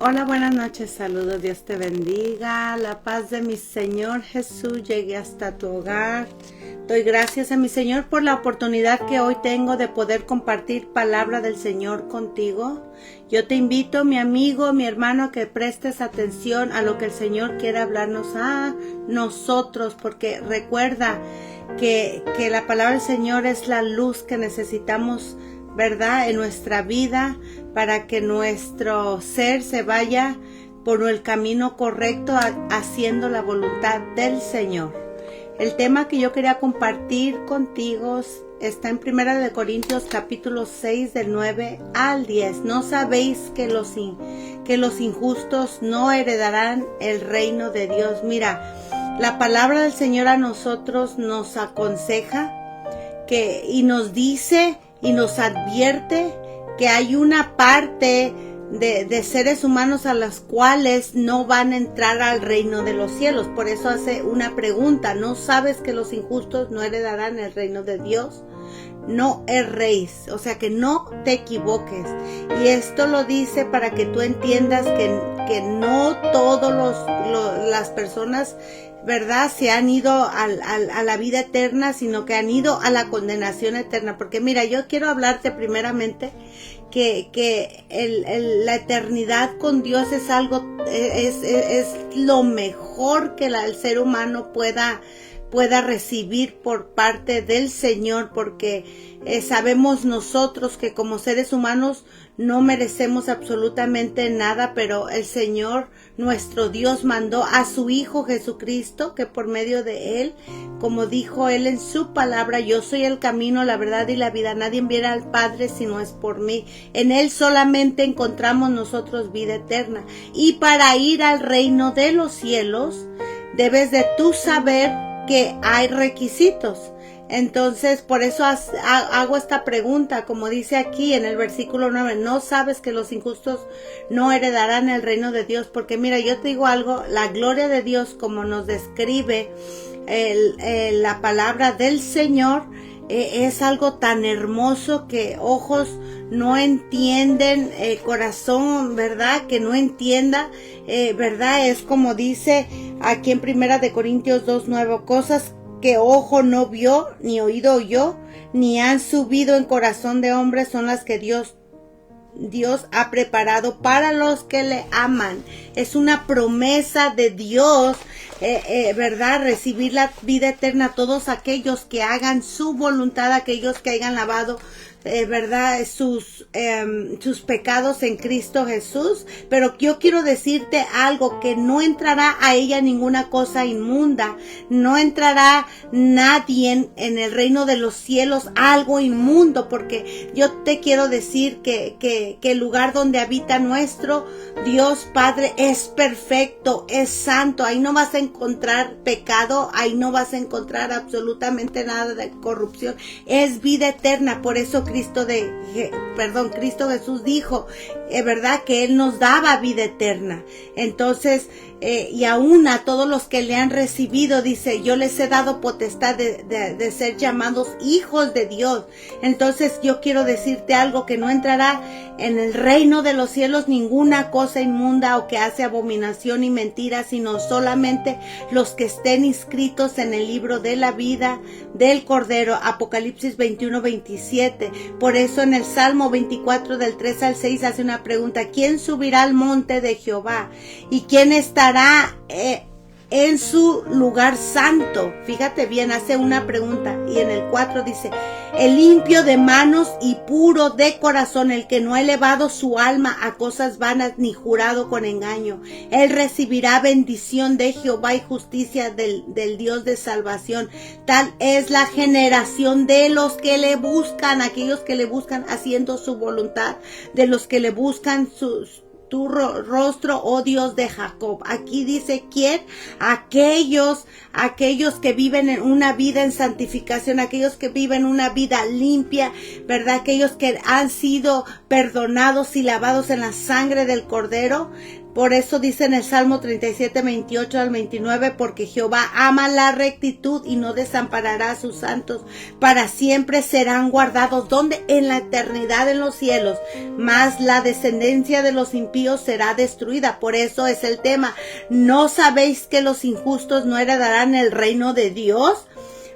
Hola, buenas noches, saludos, Dios te bendiga, la paz de mi Señor Jesús llegue hasta tu hogar. Doy gracias a mi Señor por la oportunidad que hoy tengo de poder compartir palabra del Señor contigo. Yo te invito, mi amigo, mi hermano, a que prestes atención a lo que el Señor quiere hablarnos a nosotros, porque recuerda que la palabra del Señor es la luz que necesitamos, ¿verdad?, en nuestra vida, para que nuestro ser se vaya por el camino correcto, haciendo la voluntad del Señor. El tema que yo quería compartir contigo está en 1 Corintios capítulo 6 del 9 al 10. ¿No sabéis que los injustos no heredarán el reino de Dios? Mira, la palabra del Señor a nosotros nos aconseja y nos dice y nos advierte que hay una parte de seres humanos a las cuales no van a entrar al reino de los cielos. Por eso hace una pregunta: ¿no sabes que los injustos no heredarán el reino de Dios? No erréis, o sea, que no te equivoques. Y esto lo dice para que tú entiendas que no todas las personas, ¿verdad?, se han ido a la vida eterna, sino que han ido a la condenación eterna. Porque mira, yo quiero hablarte primeramente que la eternidad con Dios es algo, es lo mejor que el ser humano pueda recibir por parte del Señor, porque sabemos nosotros que como seres humanos no merecemos absolutamente nada, pero el Señor, nuestro Dios, mandó a su Hijo Jesucristo, que por medio de Él, como dijo Él en su palabra: yo soy el camino, la verdad y la vida, nadie viene al Padre si no es por mí. En Él solamente encontramos nosotros vida eterna. Y para ir al reino de los cielos, debes de tú saber que hay requisitos. Entonces, por eso hago esta pregunta, como dice aquí en el versículo 9: ¿no sabes que los injustos no heredarán el reino de Dios? Porque mira, yo te digo algo, la gloria de Dios, como nos describe la palabra del Señor, es algo tan hermoso que ojos no entienden, corazón, ¿verdad?, que no entienda, ¿verdad? Es como dice aquí en 1 Corintios 2:9, cosas que ojo no vio, ni oído oyó, ni han subido en corazón de hombre, son las que Dios ha preparado para los que le aman. Es una promesa de Dios, ¿verdad?, recibir la vida eterna a todos aquellos que hagan su voluntad, aquellos que hayan lavado, ¿verdad?, sus pecados en Cristo Jesús. Pero yo quiero decirte algo, que no entrará a ella ninguna cosa inmunda, no entrará nadie en el reino de los cielos algo inmundo, porque yo te quiero decir que el lugar donde habita nuestro Dios Padre es perfecto, es santo. Ahí no vas a encontrar pecado, ahí no vas a encontrar absolutamente nada de corrupción, es vida eterna. Por eso Cristo Jesús dijo, ¿verdad?, que Él nos daba vida eterna. Entonces, y aún a todos los que le han recibido, dice: yo les he dado potestad de ser llamados hijos de Dios. Entonces yo quiero decirte algo, que no entrará en el reino de los cielos ninguna cosa inmunda o que hace abominación y mentira, sino solamente los que estén inscritos en el libro de la vida del Cordero. Apocalipsis 21:27. Por eso en el Salmo 24 del 3 al 6 hace una pregunta: ¿quién subirá al monte de Jehová? ¿Y quién estará en su lugar santo? Fíjate bien, hace una pregunta. Y en el 4 dice: el limpio de manos y puro de corazón, el que no ha elevado su alma a cosas vanas ni jurado con engaño. Él recibirá bendición de Jehová y justicia del Dios de salvación. Tal es la generación de los que le buscan, aquellos que le buscan haciendo su voluntad, de los que le buscan tu rostro, oh Dios de Jacob. Aquí dice: ¿quién? Aquellos que viven en una vida en santificación, aquellos que viven una vida limpia, ¿verdad? Aquellos que han sido perdonados y lavados en la sangre del Cordero. Por eso dice en el Salmo 37, 28 al 29, porque Jehová ama la rectitud y no desamparará a sus santos. Para siempre serán guardados. ¿Dónde? En la eternidad en los cielos. Mas la descendencia de los impíos será destruida. Por eso es el tema. ¿No sabéis que los injustos no heredarán el reino de Dios?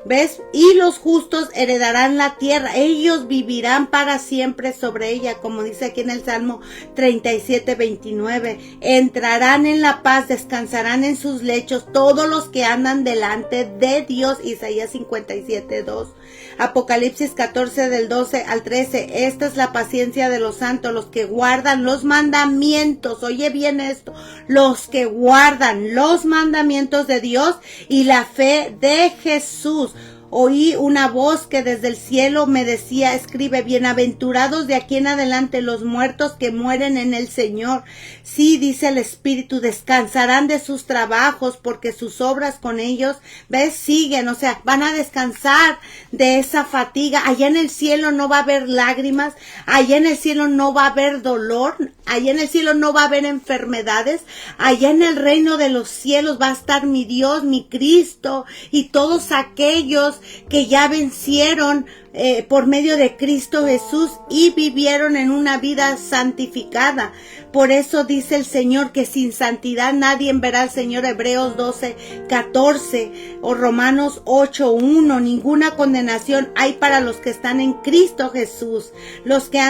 ¿Ves? Y los justos heredarán la tierra. Ellos vivirán para siempre sobre ella, como dice aquí en el Salmo 37, 29. Entrarán en la paz, descansarán en sus lechos todos los que andan delante de Dios. Isaías 57, 2. Apocalipsis 14 del 12 al 13. Esta es la paciencia de los santos, los que guardan los mandamientos. Oye bien esto. Los que guardan los mandamientos de Dios y la fe de Jesús. Oí una voz que desde el cielo me decía, escribe, bienaventurados de aquí en adelante los muertos que mueren en el Señor. Sí, dice el Espíritu, descansarán de sus trabajos porque sus obras con ellos, ¿ves? Siguen, o sea, van a descansar de esa fatiga. Allá en el cielo no va a haber lágrimas, allá en el cielo no va a haber dolor, allá en el cielo no va a haber enfermedades, allá en el reino de los cielos va a estar mi Dios, mi Cristo y todos aquellos que ya vencieron por medio de Cristo Jesús y vivieron en una vida santificada. Por eso dice el Señor que sin santidad nadie verá al Señor. Hebreos 12, 14 o Romanos 8, 1. Ninguna condenación hay para los que están en Cristo Jesús. Los que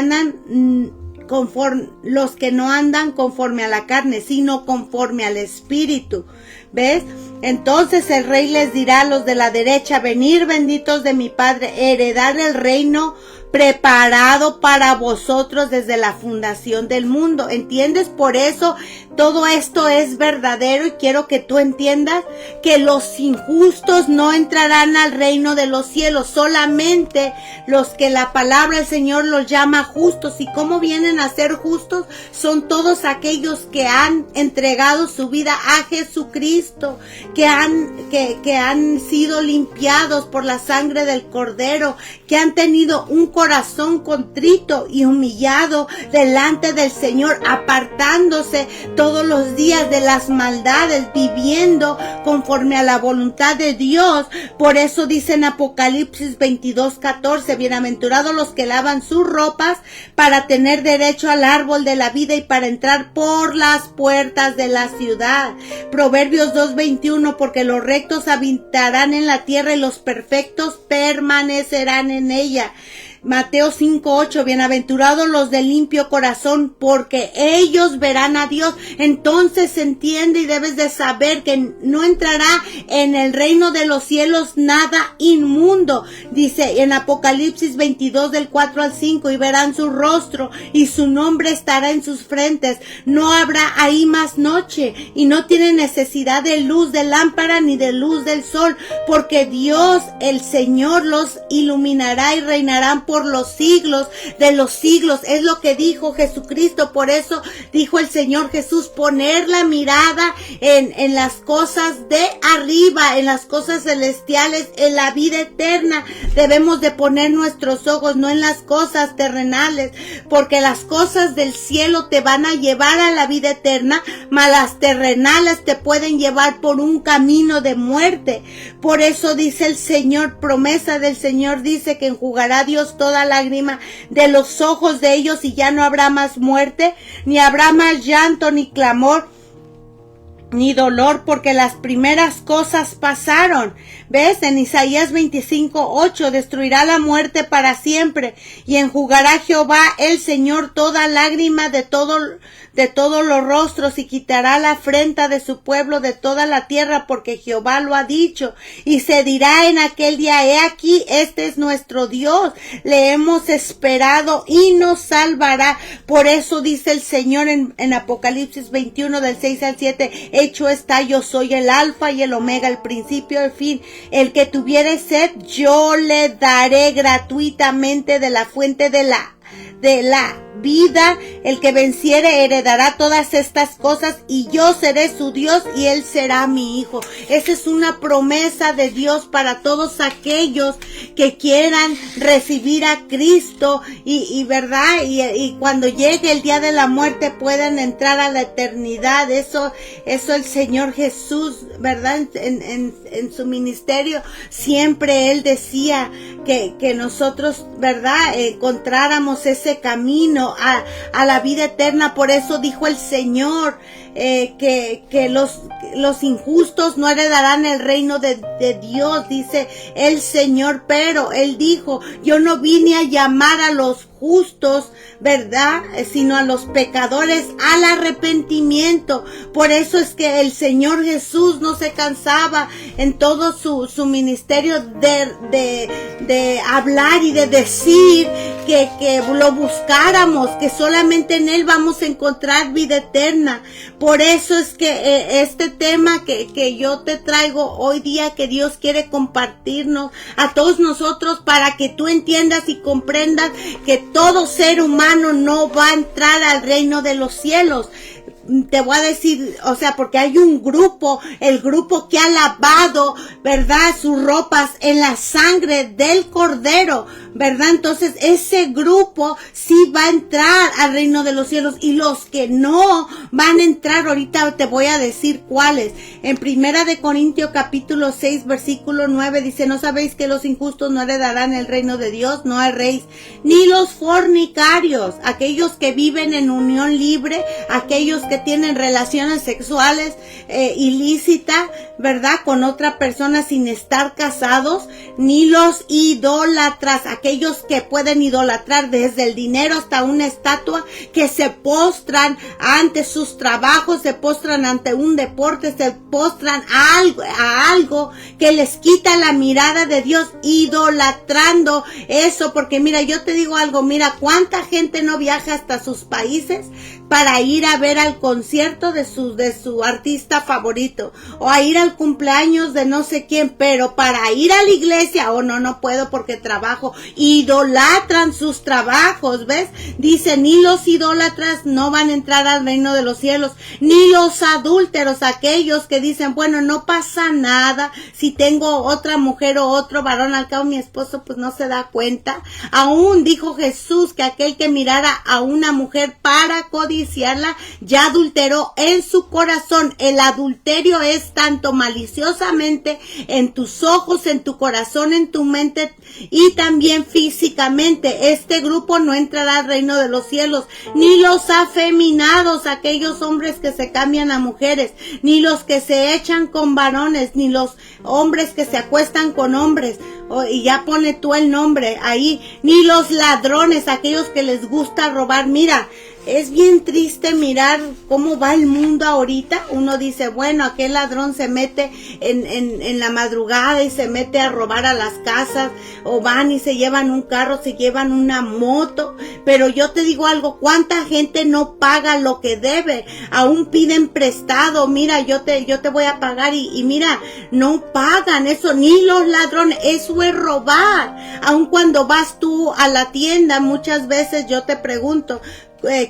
no andan conforme a la carne, sino conforme al Espíritu. ¿Ves? Entonces el Rey les dirá a los de la derecha, venid benditos de mi Padre, heredad el reino preparado para vosotros desde la fundación del mundo. ¿Entiendes? Por eso todo esto es verdadero y quiero que tú entiendas que los injustos no entrarán al reino de los cielos, solamente los que la palabra del Señor los llama justos. ¿Y cómo vienen a ser justos? Son todos aquellos que han entregado su vida a Jesucristo, que han sido limpiados por la sangre del Cordero, que han tenido un corazón contrito y humillado delante del Señor, apartándose todos los días de las maldades, viviendo conforme a la voluntad de Dios. Por eso dice en Apocalipsis 22, 14, bienaventurados los que lavan sus ropas para tener derecho al árbol de la vida y para entrar por las puertas de la ciudad. Proverbios 2, 21, porque los rectos habitarán en la tierra y los perfectos permanecerán en ella. Mateo 5:8, bienaventurados los de limpio corazón, porque ellos verán a Dios. Entonces entiende y debes de saber que no entrará en el reino de los cielos nada inmundo. Dice en Apocalipsis 22 del 4 al 5, y verán su rostro y su nombre estará en sus frentes. No habrá ahí más noche y no tienen necesidad de luz de lámpara ni de luz del sol, porque Dios el Señor los iluminará y reinarán por los siglos de los siglos. Es lo que dijo Jesucristo. Por eso dijo el Señor Jesús, poner la mirada en las cosas de arriba, en las cosas celestiales, en la vida eterna. Debemos de poner nuestros ojos no en las cosas terrenales, porque las cosas del cielo te van a llevar a la vida eterna, mas las terrenales te pueden llevar por un camino de muerte. Por eso dice el Señor, promesa del Señor, dice que enjugará Dios toda lágrima de los ojos de ellos y ya no habrá más muerte, ni habrá más llanto, ni clamor, ni dolor, porque las primeras cosas pasaron. ¿Ves? En Isaías 25:8, destruirá la muerte para siempre y enjugará Jehová el Señor toda lágrima de todos los rostros, y quitará la afrenta de su pueblo de toda la tierra, porque Jehová lo ha dicho. Y se dirá en aquel día, he aquí, este es nuestro Dios, le hemos esperado y nos salvará. Por eso dice el Señor en Apocalipsis 21 del 6 al 7, hecho está, yo soy el alfa y el omega, el principio y el fin. El que tuviere sed, yo le daré gratuitamente de la fuente de la de la vida. El que venciere heredará todas estas cosas, y yo seré su Dios y él será mi hijo. Esa es una promesa de Dios para todos aquellos que quieran recibir a Cristo y verdad, y cuando llegue el día de la muerte puedan entrar a la eternidad. Eso el Señor Jesús, verdad, en su ministerio siempre él decía que nosotros, verdad, encontráramos ese camino a la vida eterna. Por eso dijo el Señor que los injustos no heredarán el reino de Dios, dice el Señor. Pero él dijo: yo no vine a llamar a los justos, ¿verdad?, sino a los pecadores al arrepentimiento. Por eso es que el Señor Jesús no se cansaba en todo su ministerio de hablar y de decir que lo buscáramos, que solamente en Él vamos a encontrar vida eterna. Por eso es que este tema que yo te traigo hoy día, que Dios quiere compartirnos a todos nosotros, para que tú entiendas y comprendas que todo ser humano no va a entrar al reino de los cielos. Te voy a decir, o sea, porque hay un grupo, el grupo que ha lavado, ¿verdad?, sus ropas en la sangre del Cordero, ¿verdad? Entonces ese grupo sí va a entrar al reino de los cielos, y los que no van a entrar, ahorita te voy a decir cuáles. En 1 Corintios capítulo 6 versículo 9 dice: ¿no sabéis que los injustos no heredarán el reino de Dios? No erréis, ni los fornicarios, aquellos que viven en unión libre, aquellos que tienen relaciones sexuales ilícitas, ¿verdad?, con otra persona sin estar casados, ni los idólatras, aquellos que pueden idolatrar desde el dinero hasta una estatua, que se postran ante sus trabajos, se postran ante un deporte, se postran a algo que les quita la mirada de Dios, idolatrando eso. Porque mira, yo te digo algo, mira, cuánta gente no viaja hasta sus países para ir a ver al concierto de su artista favorito, o a ir al cumpleaños de no sé quién, pero para ir a la iglesia, no puedo porque trabajo. Idolatran sus trabajos, ¿ves? Dice: ni los idólatras no van a entrar al reino de los cielos, ni los adúlteros, aquellos que dicen: bueno, no pasa nada si tengo otra mujer o otro varón, al cabo mi esposo pues no se da cuenta. Aún dijo Jesús que aquel que mirara a una mujer para codiciarla ya adulteró en su corazón. El adulterio es tanto maliciosamente en tus ojos, en tu corazón, en tu mente, y también físicamente. Este grupo no entrará al reino de los cielos, ni los afeminados, aquellos hombres que se cambian a mujeres, ni los que se echan con varones, ni los hombres que se acuestan con hombres, y ya pone tú el nombre ahí, ni los ladrones, aquellos que les gusta robar. Mira, es bien triste mirar cómo va el mundo ahorita. Uno dice: bueno, aquel ladrón se mete en la madrugada y se mete a robar a las casas, o van y se llevan un carro, se llevan una moto. Pero yo te digo algo, cuánta gente no paga lo que debe, aún piden prestado. Mira, yo te voy a pagar, y mira, no pagan eso. Ni los ladrones, eso es robar. Aun cuando vas tú a la tienda, muchas veces yo te pregunto: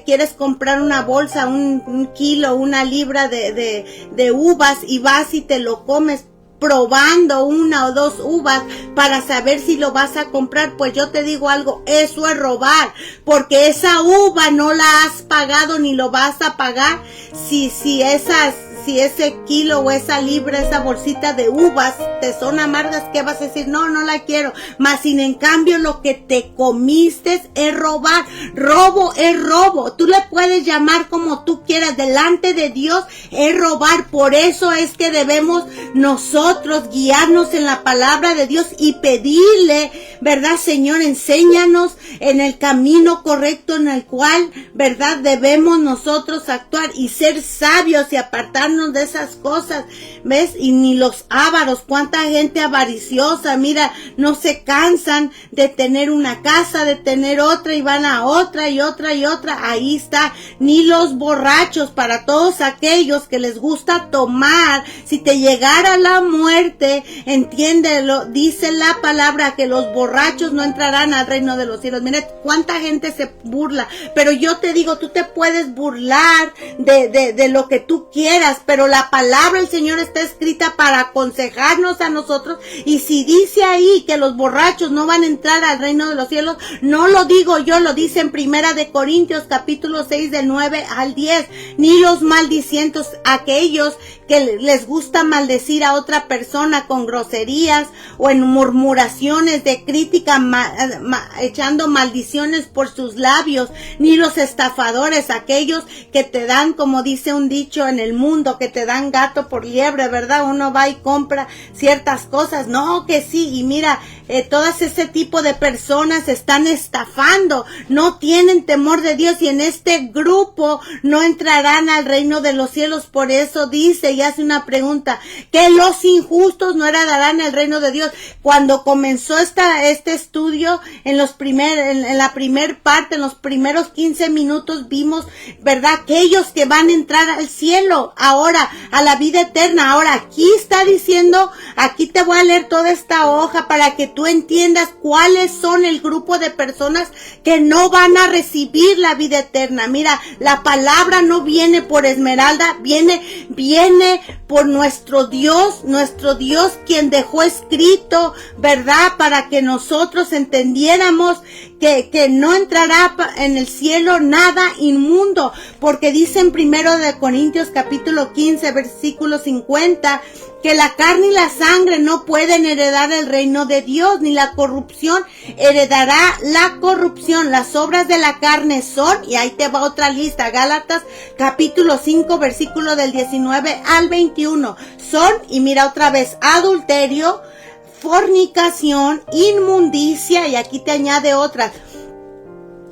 quieres comprar una bolsa, un kilo, una libra de uvas, y vas y te lo comes probando una o dos uvas para saber si lo vas a comprar. Pues yo te digo algo, eso es robar, porque esa uva no la has pagado ni lo vas a pagar. Si ese kilo o esa libra, esa bolsita de uvas te son amargas, ¿qué vas a decir? No la quiero. Mas sin en cambio lo que te comiste es robar. Robo es robo. Tú le puedes llamar como tú quieras, delante de Dios es robar. Por eso es que debemos nosotros guiarnos en la palabra de Dios y pedirle, ¿verdad? Señor, enséñanos en el camino correcto en el cual, ¿verdad?, debemos nosotros actuar y ser sabios y apartarnos alejarnos de esas cosas, ¿ves? Y ni los ávaros, cuánta gente avariciosa, mira, no se cansan de tener una casa, de tener otra, y van a otra y otra y otra. Ahí está. Ni los borrachos, para todos aquellos que les gusta tomar, si te llegara la muerte, entiéndelo, dice la palabra que los borrachos no entrarán al reino de los cielos. Mira cuánta gente se burla, pero yo te digo, tú te puedes burlar de lo que tú quieras, pero la palabra del Señor está escrita para aconsejarnos a nosotros. Y si dice ahí que los borrachos no van a entrar al reino de los cielos, no lo digo yo, lo dice en Primera de Corintios capítulo 6 del 9 al 10. Ni los maldicientos, aquellos que les gusta maldecir a otra persona con groserías o en murmuraciones de crítica, echando maldiciones por sus labios, ni los estafadores, aquellos que te dan, como dice un dicho en el mundo, que te dan gato por liebre, ¿verdad? Uno va y compra ciertas cosas, no, que sí, y mira, todas ese tipo de personas están estafando, no tienen temor de Dios, y en este grupo no entrarán al reino de los cielos. Por eso dice y hace una pregunta, que los injustos no heredarán el reino de Dios. Cuando comenzó este estudio, en la primer parte, en los primeros 15 minutos vimos, ¿verdad?, aquellos que van a entrar al cielo, ahora a la vida eterna. Ahora aquí está diciendo, aquí te voy a leer toda esta hoja para que tú entiendas cuáles son el grupo de personas que no van a recibir la vida eterna. Mira, la palabra no viene por Esmeralda, viene por nuestro Dios quien dejó escrito, ¿verdad?, para que nosotros entendiéramos que no entrará en el cielo nada inmundo, porque dice en 1 de Corintios capítulo 15 versículo 50 que la carne y la sangre no pueden heredar el reino de Dios, ni la corrupción heredará la corrupción. Las obras de la carne son, y ahí te va otra lista, Gálatas capítulo 5 versículo del 19 al 21, son, y mira otra vez, adulterio, fornicación, inmundicia, y aquí te añade otras,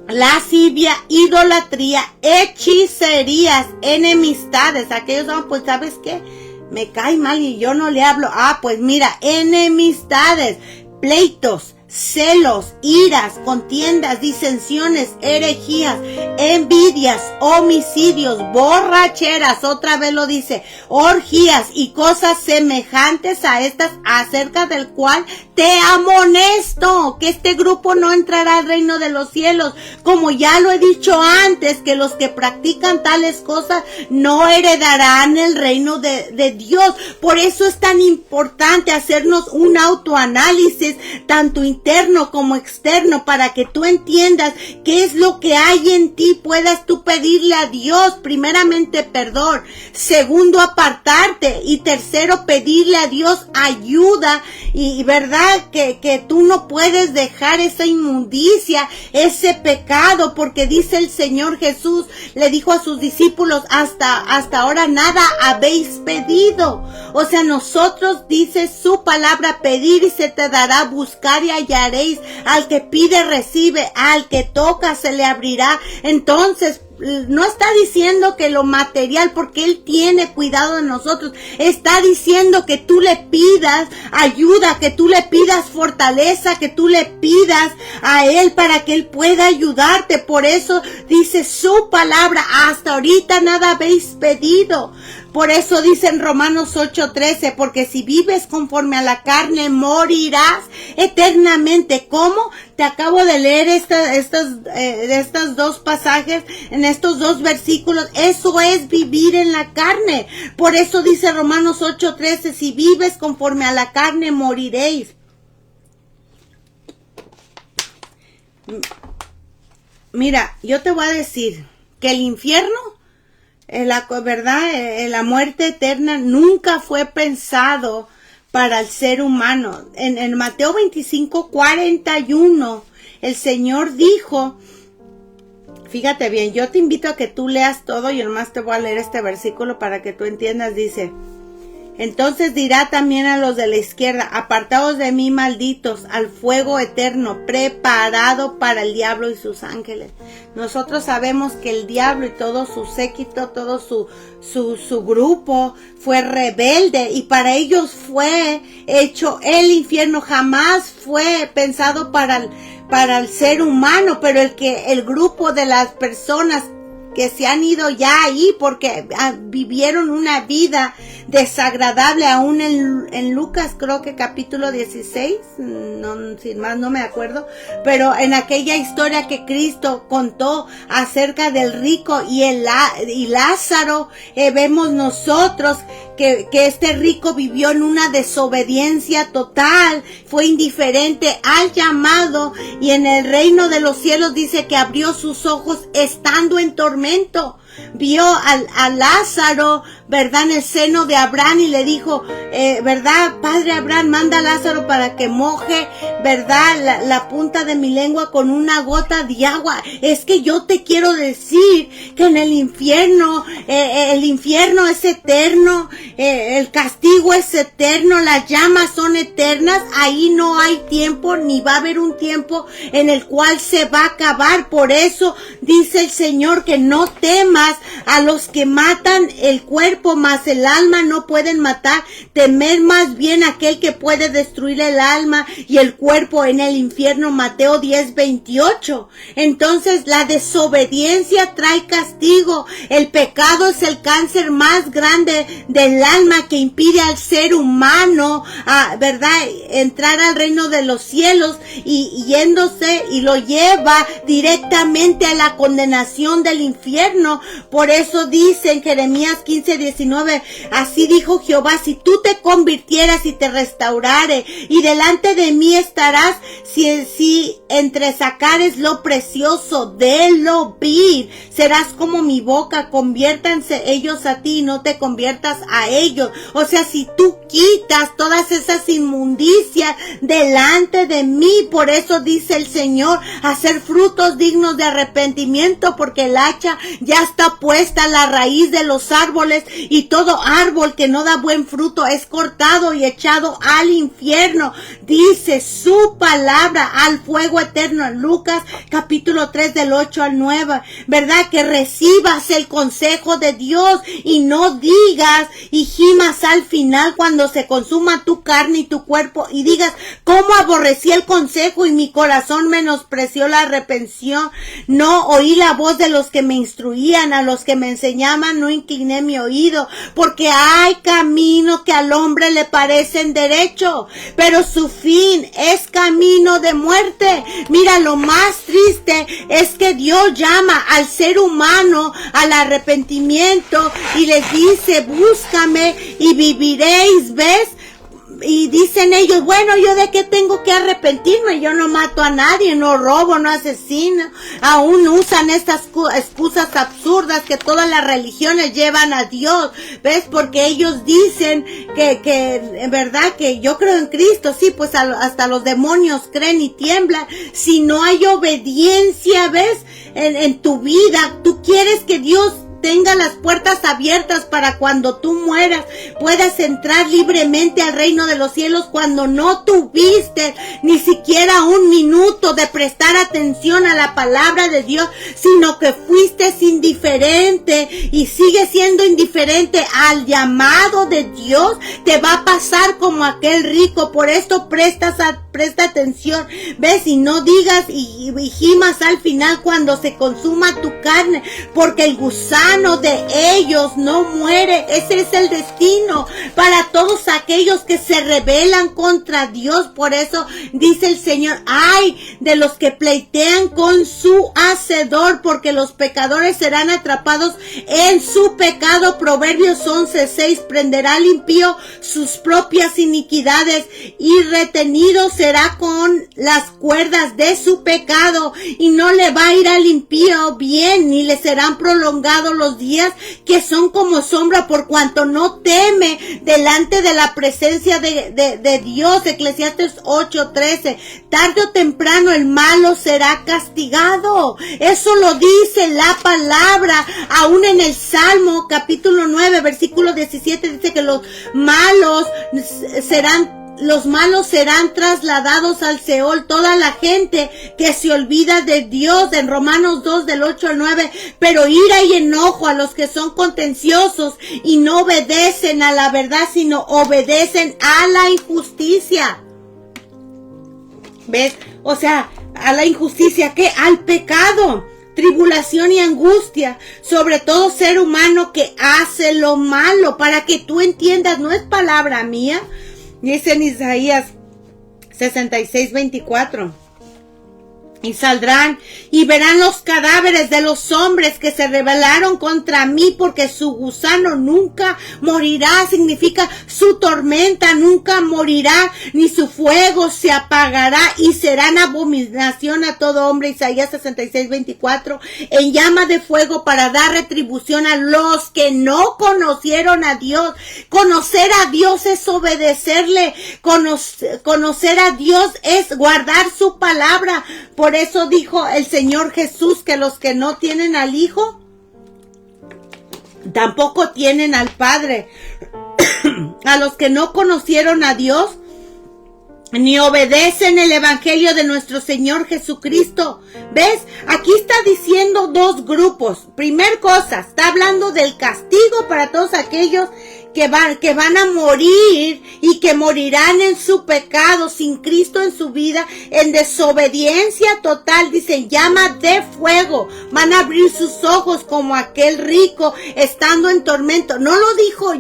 lascivia, idolatría, hechicerías, enemistades. Aquellos son, pues, ¿sabes qué? Me cae mal y yo no le hablo. Pues mira, enemistades, pleitos, celos, iras, contiendas, disensiones, herejías, envidias, homicidios, borracheras, otra vez lo dice, orgías y cosas semejantes a estas, acerca del cual te amonesto, que este grupo no entrará al reino de los cielos. Como ya lo he dicho antes, que los que practican tales cosas no heredarán el reino de Dios. Por eso es tan importante hacernos un autoanálisis, tanto interno como externo, para que tú entiendas qué es lo que hay en ti, puedas tú pedirle a Dios, primeramente perdón, segundo apartarte, y tercero pedirle a Dios ayuda, y verdad que tú no puedes dejar esa inmundicia, ese pecado, porque dice el Señor Jesús, le dijo a sus discípulos, hasta ahora nada habéis pedido. O sea, nosotros, dice su palabra, pedir y se te dará, buscar y hallaréis, al que pide recibe, al que toca se le abrirá. Entonces, no está diciendo que lo material, porque Él tiene cuidado de nosotros, está diciendo que tú le pidas ayuda, que tú le pidas fortaleza, que tú le pidas a Él para que Él pueda ayudarte. Por eso dice su palabra, hasta ahorita nada habéis pedido. Por eso dice en Romanos 8:13, porque si vives conforme a la carne, morirás eternamente. ¿Cómo? Te acabo de leer estas dos pasajes, en estos dos versículos. Eso es vivir en la carne. Por eso dice Romanos 8:13, si vives conforme a la carne, moriréis. Mira, yo te voy a decir que el infierno, la muerte eterna nunca fue pensado para el ser humano. En Mateo 25:41, el Señor dijo, fíjate bien, yo te invito a que tú leas todo, yo nomás te voy a leer este versículo para que tú entiendas. Dice, Entonces dirá también a los de la izquierda: apartaos de mí, malditos, al fuego eterno, preparado para el diablo y sus ángeles. Nosotros sabemos que el diablo y todo su séquito, todo su grupo fue rebelde, y para ellos fue hecho el infierno. Jamás fue pensado para el ser humano, pero el grupo de las personas que se han ido ya ahí porque vivieron una vida desagradable, aún en Lucas, creo que capítulo 16, sin más no me acuerdo, pero en aquella historia que Cristo contó acerca del rico y Lázaro, vemos nosotros que este rico vivió en una desobediencia total, fue indiferente al llamado, y en el reino de los cielos dice que abrió sus ojos estando en tormento. Vio a Lázaro, ¿verdad?, en el seno de Abraham, y le dijo, ¿verdad, Padre Abraham, manda a Lázaro para que moje, ¿verdad?, la punta de mi lengua con una gota de agua? Es que yo te quiero decir que en el infierno es eterno, el castigo es eterno, las llamas son eternas, ahí no hay tiempo, ni va a haber un tiempo en el cual se va a acabar. Por eso dice el Señor que no temas a los que matan el cuerpo, mas el alma no pueden matar. Temer más bien a aquel que puede destruir el alma y el cuerpo en el infierno. Mateo 10:28. Entonces la desobediencia trae castigo. El pecado es el cáncer más grande del alma que impide al ser humano, ¿verdad?, entrar al reino de los cielos, y yéndose y lo lleva directamente a la condenación del infierno. Por eso dice en Jeremías 15:19, así dijo Jehová: si tú te convirtieras y te restaurare, y delante de mí estarás, si entresacares lo precioso de lo vil, serás como mi boca, conviértanse ellos a ti y no te conviertas a ellos. O sea, si tú quitas todas esas inmundicias delante de mí, por eso dice el Señor, hacer frutos dignos de arrepentimiento, porque el hacha ya está puesta a la raíz de los árboles, y todo árbol que no da buen fruto es cortado y echado al infierno. Dice su palabra, al fuego eterno, en Lucas capítulo 3 del 8 al 9, ¿verdad? Que recibas el consejo de Dios y no digas y gimas al final cuando se consuma tu carne y tu cuerpo, y digas: ¿cómo aborrecí el consejo y mi corazón menospreció la reprensión? No oí la voz de los que me instruían, a los que me enseñaban no incliné mi oído, porque hay caminos que al hombre le parecen derecho, pero su fin es camino de muerte. Mira, lo más triste es que Dios llama al ser humano al arrepentimiento y les dice: búscame y viviréis, ¿ves? Y dicen ellos: bueno, ¿yo de qué tengo que arrepentirme? Yo no mato a nadie, no robo, no asesino. Aún usan estas excusas absurdas que todas las religiones llevan a Dios, ¿ves? Porque ellos dicen que en verdad, que yo creo en Cristo, sí, pues hasta los demonios creen y tiemblan. Si no hay obediencia, ¿ves?, en tu vida, tú quieres que Dios tenga las puertas abiertas para cuando tú mueras puedas entrar libremente al reino de los cielos, cuando no tuviste ni siquiera un minuto de prestar atención a la palabra de Dios, sino que fuiste indiferente y sigues siendo indiferente al llamado de Dios. Te va a pasar como aquel rico. Por esto presta atención, ves, y no digas y gimas al final cuando se consuma tu carne, porque el gusano de ellos no muere. Ese es el destino para todos aquellos que se rebelan contra Dios. Por eso dice el Señor: ay de los que pleitean con su hacedor, porque los pecadores serán atrapados en su pecado. Proverbios 11:6, prenderá al impío sus propias iniquidades, y retenido será con las cuerdas de su pecado, y no le va a ir al impío bien, ni le serán prolongados los los días que son como sombra, por cuanto no teme delante de la presencia de Dios. Eclesiastes 8:13. Tarde o temprano el malo será castigado. Eso lo dice la palabra. Aún en el Salmo capítulo 9 versículo 17 dice que los malos serán trasladados al Seol. Toda la gente que se olvida de Dios, en Romanos 2 del 8 al 9, pero ira y enojo a los que son contenciosos y no obedecen a la verdad, sino obedecen a la injusticia. ¿Ves? O sea, a la injusticia, ¿qué? Al pecado, tribulación y angustia sobre todo ser humano que hace lo malo. Para que tú entiendas, no es palabra mía. Dice en Isaías 66:24. Y saldrán y verán los cadáveres de los hombres que se rebelaron contra mí, porque su gusano nunca morirá. Significa su tormenta nunca morirá, ni su fuego se apagará, y serán abominación a todo hombre. Isaías 66:24. En llama de fuego para dar retribución a los que no conocieron a Dios. Conocer a Dios es obedecerle. Conocer a Dios es guardar su palabra. Por eso dijo el Señor Jesús que los que no tienen al Hijo, tampoco tienen al Padre. A los que no conocieron a Dios, ni obedecen el evangelio de nuestro Señor Jesucristo. ¿Ves? Aquí está diciendo dos grupos. Primer cosa, está hablando del castigo para todos aquellos que van a morir y que morirán en su pecado, sin Cristo en su vida, en desobediencia total. Dicen, llama de fuego. Van a abrir sus ojos como aquel rico estando en tormento. No lo digo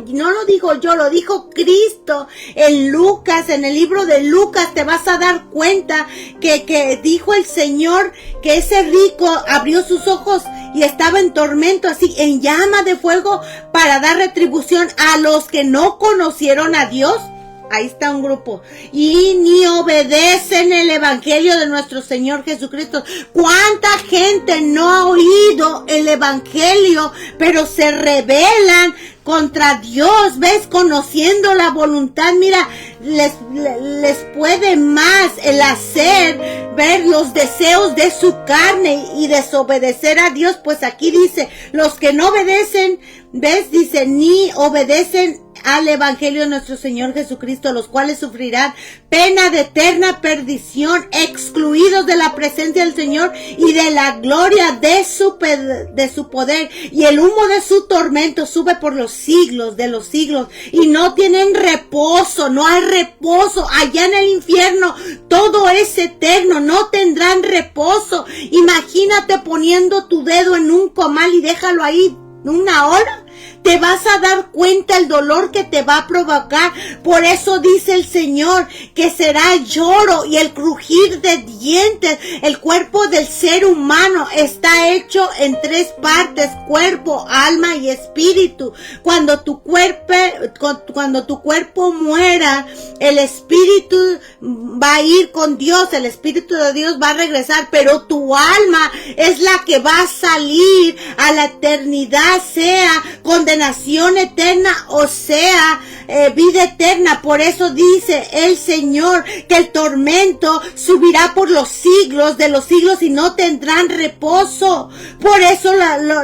yo, lo dijo Cristo en Lucas, en el libro de Lucas. Te vas a dar cuenta que dijo el Señor que ese rico abrió sus ojos y estaba en tormento, así, en llama de fuego, para dar retribución a los que no conocieron a Dios. Ahí está un grupo. Y ni obedecen el evangelio de nuestro Señor Jesucristo. ¿Cuánta gente no ha oído el evangelio, pero se rebelan contra Dios? ¿Ves? Conociendo la voluntad. Mira, les puede más el hacer, ver los deseos de su carne y desobedecer a Dios. Pues aquí dice, los que no obedecen, ¿ves? Dice, ni obedecen al evangelio de nuestro Señor Jesucristo, los cuales sufrirán pena de eterna perdición, excluidos de la presencia del Señor y de la gloria de su poder, y el humo de su tormento sube por los siglos de los siglos, y no tienen reposo. No hay reposo allá en el infierno. Todo es eterno, no tendrán reposo. Imagínate poniendo tu dedo en un comal y déjalo ahí 1 hora. Te vas a dar cuenta el dolor que te va a provocar. Por eso dice el Señor que será lloro y el crujir de dientes. El cuerpo del ser humano está hecho en 3 partes: cuerpo, alma y espíritu. Cuando tu cuerpo muera, el espíritu va a ir con Dios. El espíritu de Dios va a regresar, pero tu alma es la que va a salir a la eternidad, sea condenación eterna o sea vida eterna. Por eso dice el Señor que el tormento subirá por los siglos de los siglos y no tendrán reposo. Por eso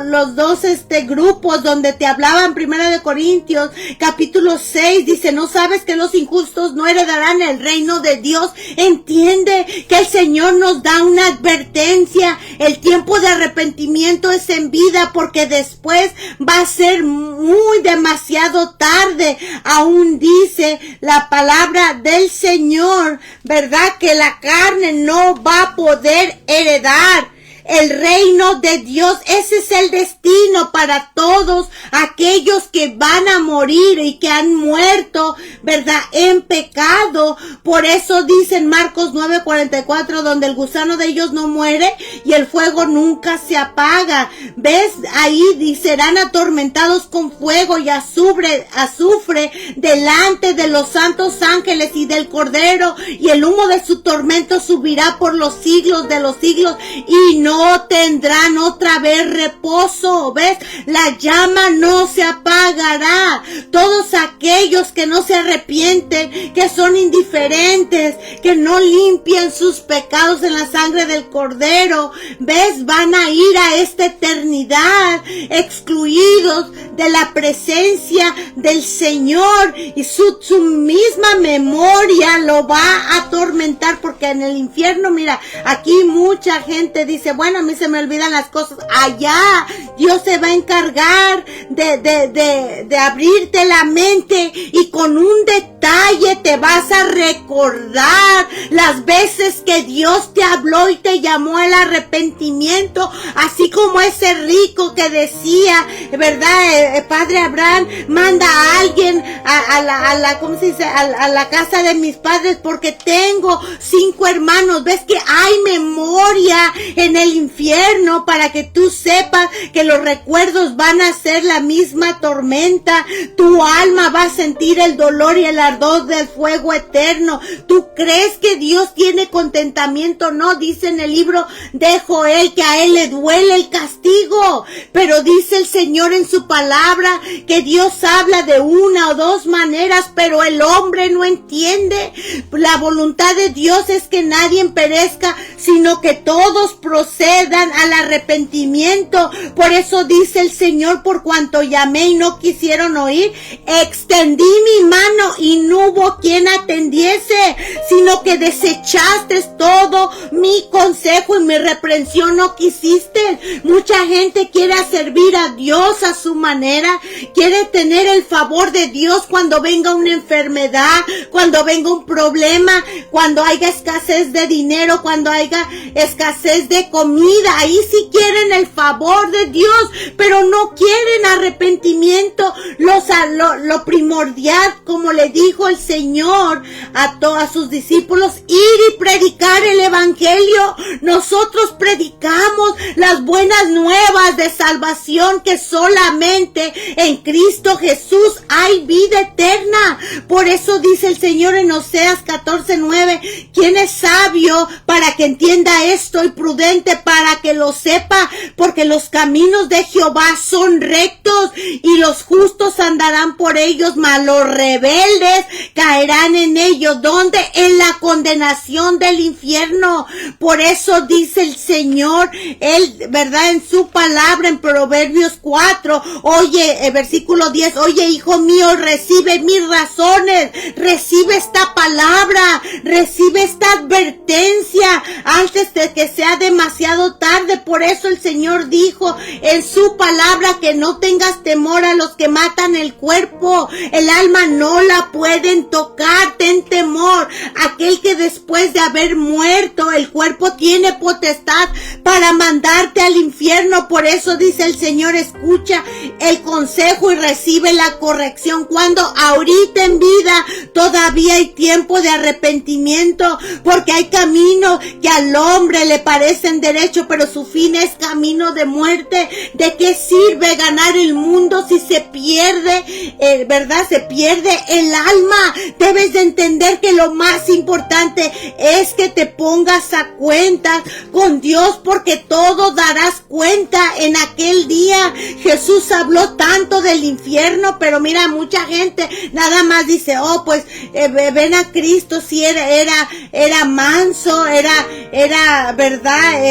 los dos grupos donde te hablaba en 1 Corintios capítulo 6 dice, ¿no sabes que los injustos no heredarán el reino de Dios? Entiende que el Señor nos da una advertencia. El tiempo de arrepentimiento es en vida, porque después va a ser muy demasiado tarde. Aún dice la palabra del Señor, ¿verdad?, que la carne no va a poder heredar el reino de Dios. Ese es el destino para todos aquellos que van a morir y que han muerto, ¿verdad?, en pecado. Por eso dice en Marcos 9:44, donde el gusano de ellos no muere y el fuego nunca se apaga. ¿Ves? Ahí serán atormentados con fuego y azufre delante de los santos ángeles y del Cordero, y el humo de su tormento subirá por los siglos de los siglos y no no tendrán otra vez reposo. ¿Ves? La llama no se apagará. Todos aquellos que no se arrepienten, que son indiferentes, que no limpian sus pecados en la sangre del Cordero, ¿ves? Van a ir a esta eternidad excluidos de la presencia del Señor, y su misma memoria lo va a atormentar, porque en el infierno, mira, aquí mucha gente dice, bueno, a mí se me olvidan las cosas. Allá Dios se va a encargar de abrirte la mente, y con un detalle te vas a recordar las veces que Dios te habló y te llamó al arrepentimiento, así como ese rico que decía, ¿verdad? Padre Abraham, manda a alguien a la ¿cómo se dice? A la casa de mis padres, porque tengo 5 hermanos. ¿Ves que hay memoria en el infierno? Para que tú sepas que los recuerdos van a ser la misma tormenta. Tu alma va a sentir el dolor y el ardor del fuego eterno. ¿Tú crees que Dios tiene contentamiento? No, dice en el libro de Joel que a él le duele el castigo, pero dice el Señor en su palabra que Dios habla de una o dos maneras, pero el hombre no entiende. La voluntad de Dios es que nadie perezca, sino que todos procedan al arrepentimiento. Por eso dice el Señor, por cuanto llamé y no quisieron oír, extendí mi mano y no hubo quien atendiese, sino que desechaste todo mi consejo y mi reprensión no quisiste. Mucha gente quiere servir a Dios a su manera, quiere tener el favor de Dios cuando venga una enfermedad, cuando venga un problema, cuando haya escasez de dinero, cuando haya escasez de comida. Ahí sí quieren el favor de Dios, pero no quieren arrepentimiento. Lo primordial, como le dijo el Señor a sus discípulos, ir y predicar el evangelio. Nosotros predicamos las buenas nuevas de salvación, que solamente en Cristo Jesús hay vida eterna. Por eso dice el Señor en Oseas 14:9, ¿quién es sabio para que entienda esto, y prudente para que lo sepa? Porque los caminos de Jehová son rectos, y los justos andarán por ellos, mas los rebeldes caerán en ellos. ¿Dónde? En la condenación del infierno. Por eso dice el Señor, él, ¿verdad? En su palabra, en Proverbios 4, oye, versículo 10, oye, hijo mío, recibe mis razones, recibe esta palabra, recibe esta advertencia antes de que sea demasiado tarde. Por eso el Señor dijo en su palabra que no tengas temor a los que matan el cuerpo, el alma no la pueden tocar. Ten temor aquel que después de haber muerto el cuerpo tiene potestad para mandarte al infierno. Por eso dice el Señor, escucha el consejo y recibe la corrección cuando ahorita en vida todavía hay tiempo de arrepentimiento, porque hay caminos que al hombre le parecen derecho, pero su fin es camino de muerte. ¿De qué sirve ganar el mundo si se pierde, verdad? Se pierde el alma. Debes de entender que lo más importante es que te pongas a cuentas con Dios, porque todo darás cuenta en aquel día. Jesús habló tanto del infierno, pero mira, mucha gente nada más dice, oh, pues ven a Cristo, si era manso, era verdad,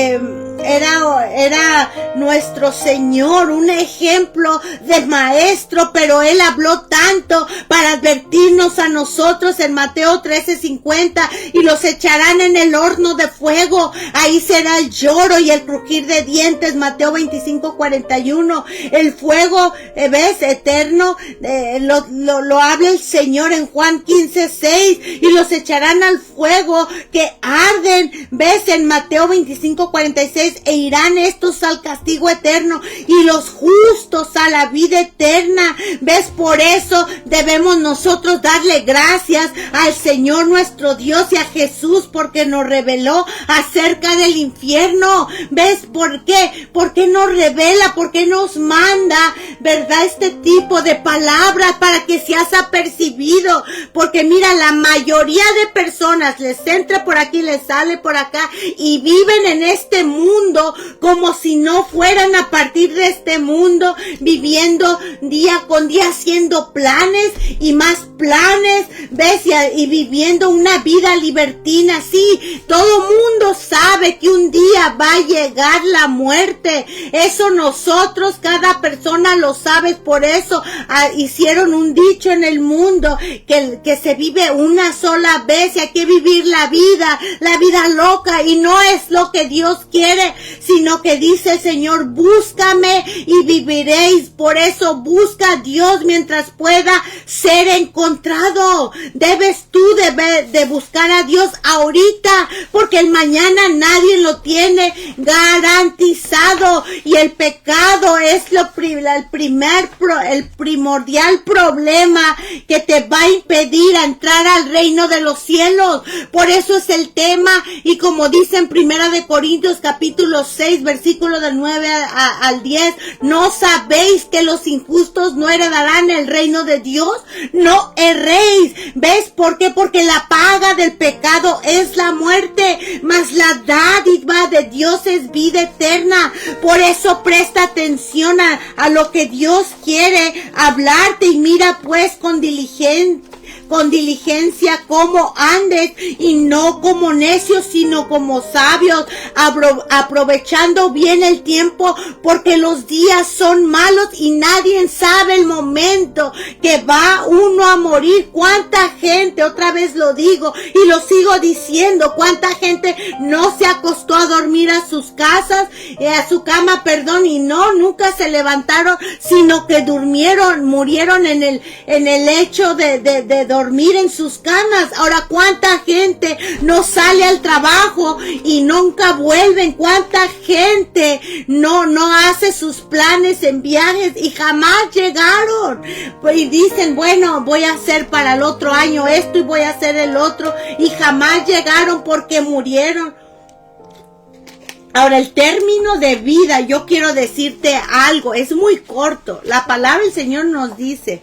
era nuestro Señor, un ejemplo de maestro, pero Él habló tanto para advertirnos a nosotros en Mateo 13:50, y los echarán en el horno de fuego, ahí será el lloro y el crujir de dientes. Mateo 25:41, el fuego, ves, eterno, lo habla el Señor en Juan 15:6, y los echarán al fuego que arden, ves, en Mateo 25:46, e irán estos al castigo eterno y los justos a la vida eterna. ¿Ves? Por eso debemos nosotros darle gracias al Señor nuestro Dios y a Jesús, porque nos reveló acerca del infierno. ¿Ves? ¿Por qué? ¿Por qué nos revela? ¿Por qué nos manda? ¿verdad? Este tipo de palabras para que seas apercibido, porque mira, la mayoría de personas les entra por aquí, les sale por acá y viven en este mundo como si no fueran a partir de este mundo, viviendo día con día, haciendo planes y más planes, ¿ves? Y viviendo una vida libertina. Sí, todo mundo sabe que un día va a llegar la muerte. Eso nosotros, cada persona lo sabe. Por eso hicieron un dicho en el mundo que se vive una sola vez y hay que vivir la vida loca, y no es lo que Dios quiere, sino que dice el Señor: búscame y viviréis. Por eso busca a Dios mientras pueda ser encontrado. Debes tú de buscar a Dios ahorita, porque el mañana nadie lo tiene garantizado, y el pecado es el primordial problema que te va a impedir entrar al reino de los cielos. Por eso es el tema, y como dice en 1 Corintios capítulo 6 versículo del 9 al 10, ¿no sabéis que los injustos no heredarán el reino de Dios? No erréis. ¿Ves por qué? Porque la paga del pecado es la muerte, mas la dádiva de Dios es vida eterna. Por eso presta atención a lo que Dios quiere hablarte, y mira pues con diligencia cómo andes, y no como necios, sino como sabios, aprovechando bien el tiempo, porque los días son malos y nadie sabe el momento que va uno a morir. Cuánta gente, otra vez lo digo y lo sigo diciendo, cuánta gente no se acostó a dormir a sus casas, a su cama, y nunca se levantaron, sino que murieron en el hecho de dormir en sus camas. Ahora, cuánta gente no sale al trabajo y nunca vuelven, cuánta gente no hace sus planes en viajes y jamás llegaron, y dicen: bueno, voy a hacer para el otro año esto y voy a hacer el otro, y jamás llegaron porque murieron. Ahora, el término de vida, yo quiero decirte algo, es muy corto. La palabra del Señor nos dice,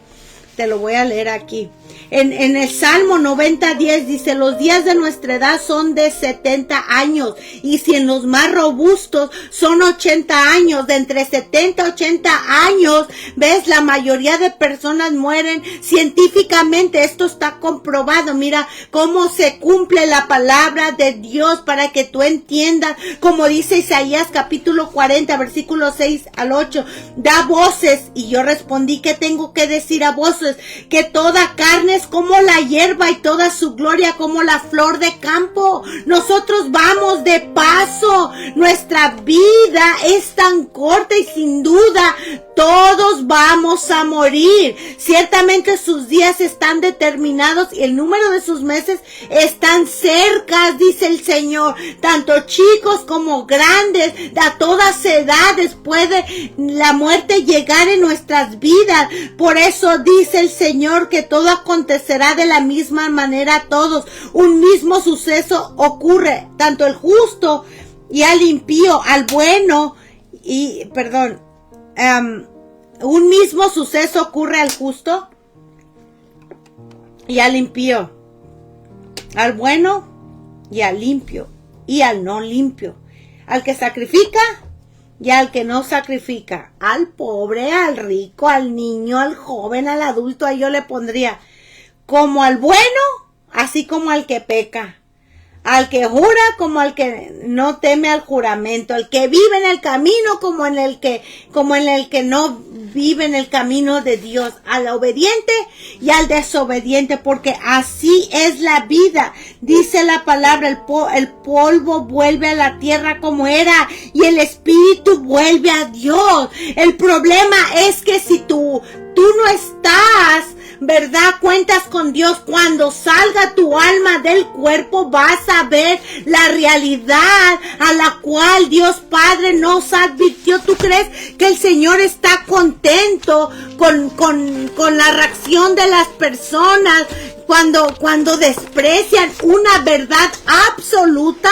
te lo voy a leer aquí. En el Salmo 90:10 dice: los días de nuestra edad son de 70 años, y si en los más robustos son 80 años, de entre 70 a 80 años, ¿ves? La mayoría de personas mueren. Científicamente esto está comprobado. Mira cómo se cumple la palabra de Dios, para que tú entiendas, como dice Isaías capítulo 40 versículos 6 al 8, da voces, y yo respondí: ¿qué tengo que decir a voces? Que toda carne es como la hierba, y toda su gloria como la flor de campo. Nosotros vamos de paso, nuestra vida es tan corta, y sin duda todos vamos a morir. Ciertamente sus días están determinados y el número de sus meses están cerca, dice el Señor. Tanto chicos como grandes, a todas edades puede la muerte llegar en nuestras vidas. Por eso dice el Señor que todo acontecerá de la misma manera a todos. Un mismo suceso ocurre tanto al justo y al impío, al bueno y, un mismo suceso ocurre al justo y al impío, al bueno y al limpio y al no limpio, al que sacrifica y al que no sacrifica, al pobre, al rico, al niño, al joven, al adulto. Ahí yo le pondría como al bueno, así como al que peca, al que jura como al que no teme al juramento, al que vive en el camino como en el que no vive en el camino de Dios, al obediente y al desobediente, porque así es la vida. Dice la palabra: el polvo vuelve a la tierra como era, y el espíritu vuelve a Dios. El problema es que si tú no estás, ¿verdad?, cuentas con Dios, cuando salga tu alma del cuerpo vas a ver la realidad a la cual Dios Padre nos advirtió. ¿Tú crees que el Señor está contento con la reacción de las personas cuando desprecian una verdad absoluta?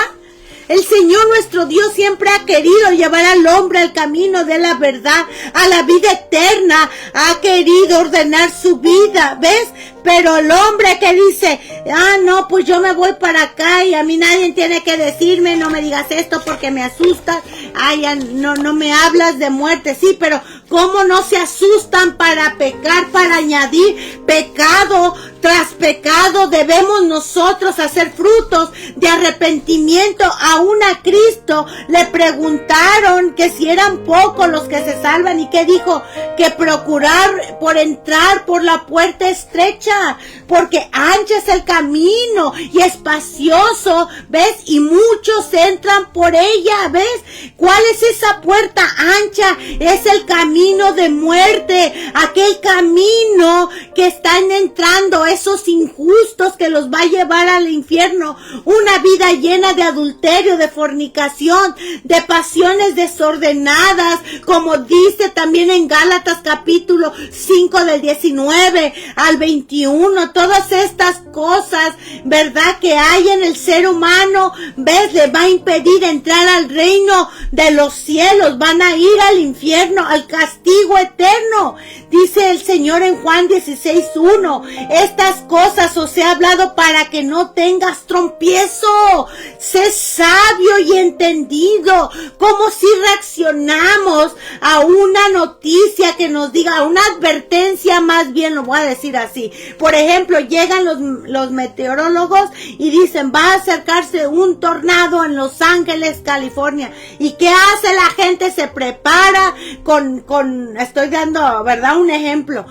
El Señor nuestro Dios siempre ha querido llevar al hombre al camino de la verdad, a la vida eterna. Ha querido ordenar su vida, ¿ves? Pero el hombre que dice, no, pues yo me voy para acá y a mí nadie tiene que decirme, no me digas esto porque me asustas. No me hablas de muerte. Sí, pero ¿cómo no se asustan para pecar, para añadir pecado tras pecado? Debemos nosotros hacer frutos de arrepentimiento. Aún a Cristo le preguntaron que si eran pocos los que se salvan, y que dijo que procurar por entrar por la puerta estrecha, porque ancho es el camino y espacioso, ¿ves? Y muchos entran por ella, ¿ves? ¿Cuál es esa puerta ancha? Es el camino de muerte, aquel camino que están entrando esos injustos, que los va a llevar al infierno. Una vida llena de adulterio, de fornicación, de pasiones desordenadas, como dice también en Gálatas capítulo 5 del 19 al 21. Todas estas cosas, ¿verdad?, que hay en el ser humano, ¿ves?, le va a impedir entrar al reino de los cielos. Van a ir al infierno, al castigo eterno. Dice el Señor en Juan 16:1, estas cosas os he hablado para que no tengas trompiezo. Sé sabio y entendido. ¿Cómo si reaccionamos a una noticia que nos diga, a una advertencia, más bien lo voy a decir así? Por ejemplo, llegan los meteorólogos y dicen, va a acercarse un tornado en Los Ángeles, California. ¿Y qué hace la gente? Se prepara estoy dando, ¿verdad?, un ejemplo.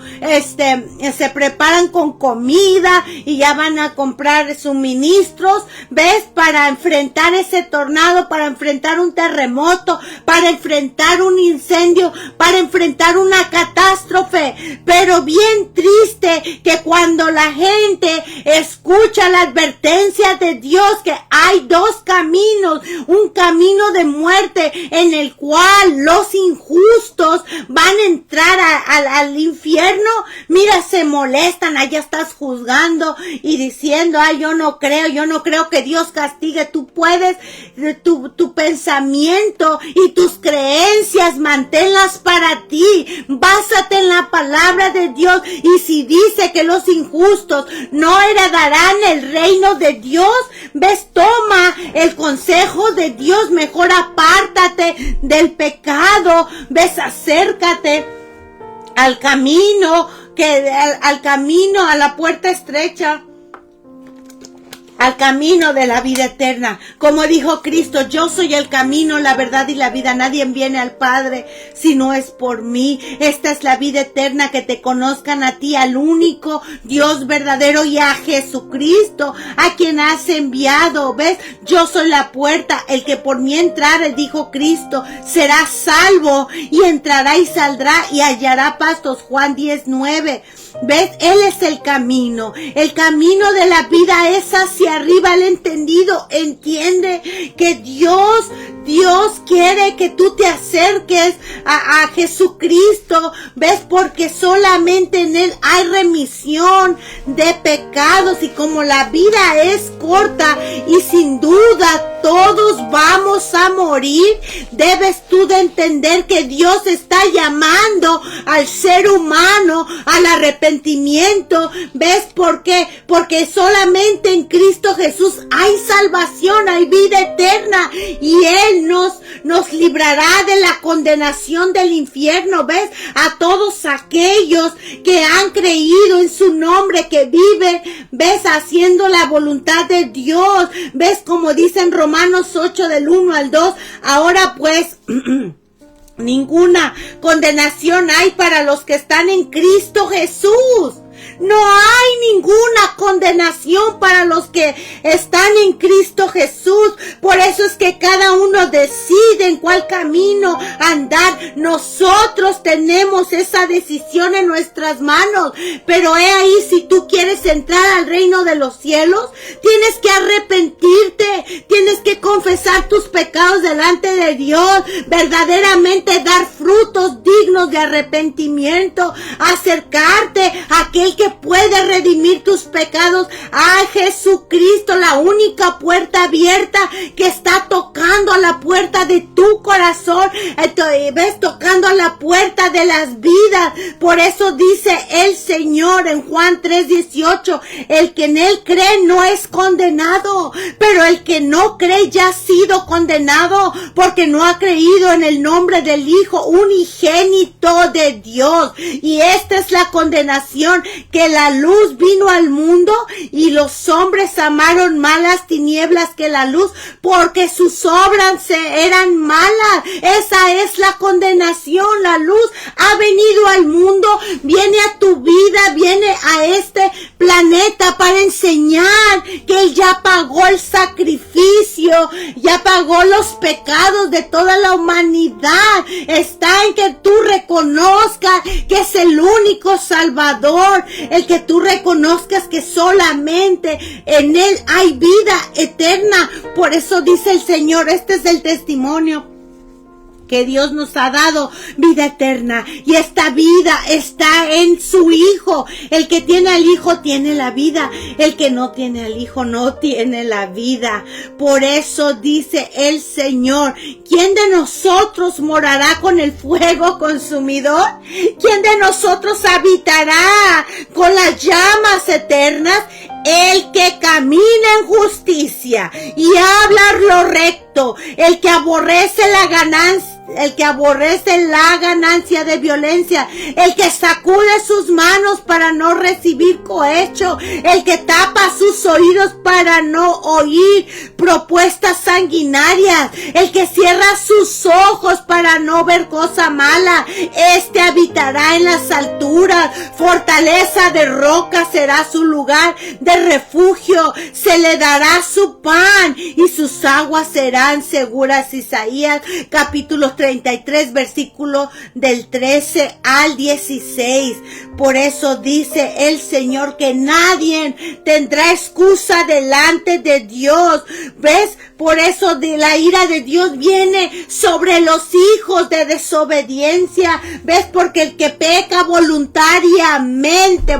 Se preparan con comida y ya van a comprar suministros, ¿ves?, para enfrentar ese tornado, para enfrentar un terremoto, para enfrentar un incendio, para enfrentar una catástrofe. Pero bien triste que cuando la gente escucha la advertencia de Dios, que hay dos caminos, un camino de muerte en el cual los injustos van a entrar al infierno, mira, se molestan. Allá estás juzgando y diciendo, yo no creo que Dios castigue. Tú puedes, tu pensamiento y tus creencias, manténlas para ti. Básate en la palabra de Dios. Y si dice que los injustos no heredarán el reino de Dios, ves, toma el consejo de Dios. Mejor apártate del pecado, ves, acércate al camino, a la puerta estrecha, al camino de la vida eterna. Como dijo Cristo, yo soy el camino, la verdad y la vida. Nadie viene al Padre si no es por mí. Esta es la vida eterna, que te conozcan a ti, al único Dios verdadero, y a Jesucristo, a quien has enviado. ¿Ves? Yo soy la puerta. El que por mí entrare, dijo Cristo, será salvo, y entrará y saldrá y hallará pastos. Juan 10:9. ¿Ves? Él es el camino de la vida, es hacia arriba. El entendido entiende que Dios quiere que tú te acerques a Jesucristo, ¿ves? Porque solamente en Él hay remisión de pecados, y como la vida es corta y sin duda todos vamos a morir, debes tú de entender que Dios está llamando al ser humano al arrepentimiento. ¿Ves por qué? Porque solamente en Cristo Jesús hay salvación, hay vida eterna, y Él nos librará de la condenación del infierno. ¿Ves? A todos aquellos que han creído en su nombre, que viven, ¿ves?, haciendo la voluntad de Dios. ¿Ves? Como dice en Romanos 8 del 1 al 2, ahora pues ninguna condenación hay para los que están en Cristo Jesús. No hay ninguna condenación para los que están en Cristo Jesús. Por eso es que cada uno decide en cuál camino andar. Nosotros tenemos esa decisión en nuestras manos. Pero he ahí, si tú quieres entrar al reino de los cielos, tienes que arrepentirte, tienes que confesar tus pecados delante de Dios, verdaderamente dar frutos dignos dignos de arrepentimiento, acercarte a aquel que puede redimir tus pecados, a Jesucristo, la única puerta abierta que está tocando a la puerta de tu corazón, ves, tocando a la puerta de las vidas. Por eso dice el Señor en Juan 3:18, el que en él cree no es condenado, pero el que no cree ya ha sido condenado, porque no ha creído en el nombre del Hijo unigénito de Dios. Y esta es la condenación, que la luz vino al mundo y los hombres amaron más las tinieblas que la luz, porque sus obras eran malas. Esa es la condenación. La luz ha venido al mundo, viene a tu vida, viene a este planeta para enseñar que Él ya pagó el sacrificio, ya pagó los pecados de toda la humanidad. Está en que tú reconozcas que es el único Salvador, el que tú reconozcas que solamente en Él hay vida eterna. Por eso dice el Señor, este es el testimonio, que Dios nos ha dado vida eterna, y esta vida está en su Hijo. El que tiene al Hijo tiene la vida, el que no tiene al Hijo no tiene la vida. Por eso dice el Señor, ¿quién de nosotros morará con el fuego consumidor? ¿Quién de nosotros habitará con las llamas eternas? El que camina en justicia y habla lo recto, el que aborrece la ganancia de violencia, el que sacude sus manos para no recibir cohecho, el que tapa sus oídos para no oír propuestas sanguinarias, el que cierra sus ojos para no ver cosa mala, este habitará en las alturas, fortaleza de roca será su lugar de refugio, se le dará su pan y sus aguas serán seguras. Isaías capítulo 33, versículo del 13 al 16. Por eso dice el Señor que nadie tendrá excusa delante de Dios. ¿Ves? Por eso de la ira de Dios viene sobre los hijos de desobediencia. ¿Ves? Porque el que peca voluntariamente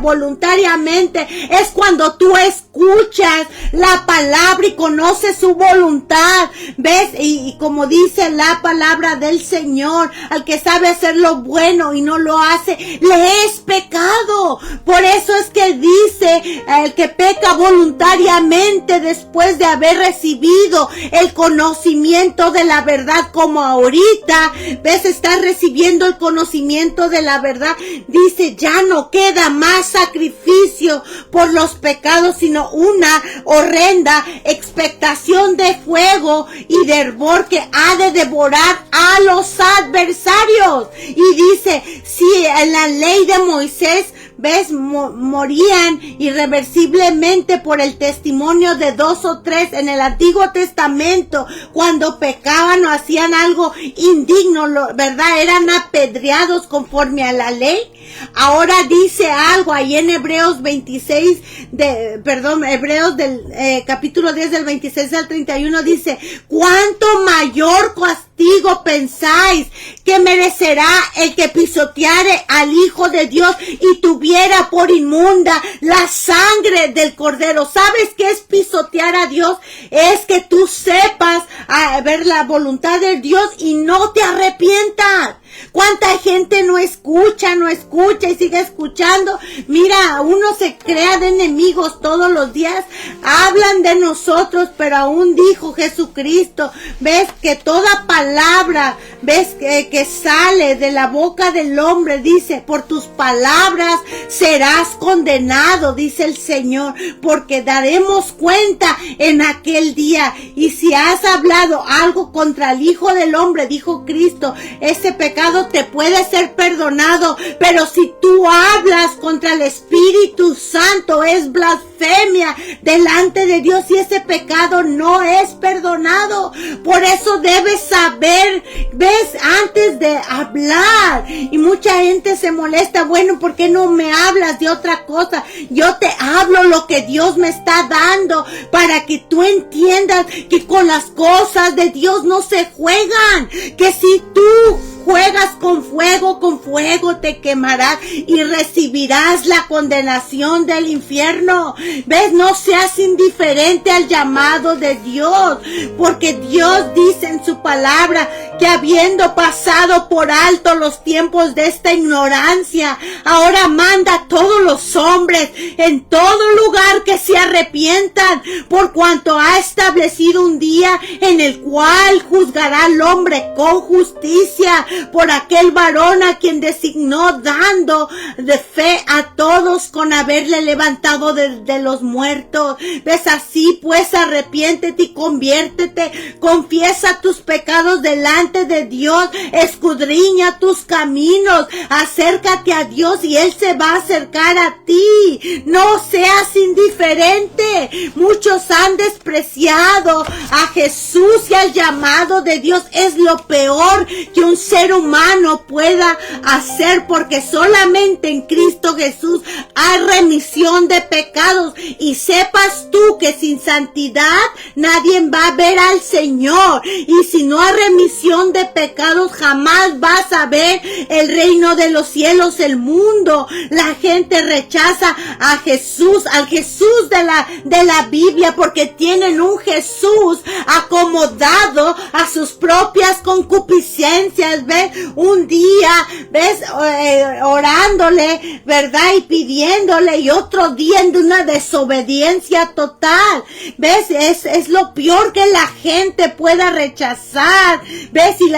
es cuando tú escuchas la palabra y conoces su voluntad. ¿Ves? Y como dice la palabra del Señor, al que sabe hacer lo bueno y no lo hace, le es pecado. Por eso es que dice, el que peca voluntariamente después de haber recibido el conocimiento de la verdad, como ahorita, ves, estás recibiendo el conocimiento de la verdad, dice, ya no queda más sacrificio por los pecados, sino una horrenda expectación de fuego y de hervor que ha de devorar a los adversarios. Y dice, si en la ley de Moisés, ves, morían irreversiblemente por el testimonio de 2 o 3 en el Antiguo Testamento, cuando pecaban o hacían algo indigno, ¿verdad? Eran apedreados conforme a la ley. Ahora dice algo ahí en Hebreos Hebreos del capítulo 10 del 26 al 31, dice, ¿cuánto mayor castigo pensáis que merecerá el que pisoteare al Hijo de Dios y tuviera por inmunda la sangre del Cordero? ¿Sabes qué es pisotear a Dios? Es que tú sepas ver la voluntad de Dios y no te arrepientas. ¿Cuánta gente no escucha y sigue escuchando? Mira, uno se crea de enemigos todos los días. Hablan de nosotros, pero aún dijo Jesucristo, ves, que toda palabra, ves, que sale de la boca del hombre, dice, por tus palabras serás condenado, dice el Señor, porque daremos cuenta en aquel día. Y si has hablado algo contra el Hijo del Hombre, dijo Cristo, ese pecado te puede ser perdonado, pero si tú hablas contra el Espíritu Santo, es blasfemia delante de Dios y ese pecado no es perdonado. Por eso debes saber, ves, antes de hablar. Y mucha gente se molesta, bueno, ¿por qué no me hablas de otra cosa? Yo te hablo lo que Dios me está dando, para que tú entiendas que con las cosas de Dios no se juegan, que si tú juegas con fuego te quemarás y recibirás la condenación del infierno. ¿Ves? No seas indiferente al llamado de Dios, porque Dios dice en su palabra que habiendo pasado por alto los tiempos de esta ignorancia, ahora manda a todos los hombres en todo lugar que se arrepientan, por cuanto ha establecido un día en el cual juzgará al hombre con justicia por aquel varón a quien designó, dando de fe a todos con haberle levantado de los muertos. ¿Ves? Así pues, arrepiéntete y conviértete, confiesa tus pecados delante de Dios, escudriña tus caminos, acércate a Dios y Él se va a acercar a ti. No seas indiferente. Muchos han despreciado a Jesús y al llamado de Dios. Es lo peor que un ser humano pueda hacer, porque solamente en Cristo Jesús hay remisión de pecados. Y sepas tú que sin santidad nadie va a ver al Señor, y si no hay remisión de pecados jamás vas a ver el reino de los cielos. El mundo, la gente rechaza a Jesús, al Jesús de la Biblia, porque tienen un Jesús acomodado a sus propias concupiscencias. ¿Ves? Un día, ¿ves? Orándole, ¿verdad? Y pidiéndole, y otro día en una desobediencia total. ¿Ves? Es lo peor que la gente pueda rechazar. ¿Ves? Y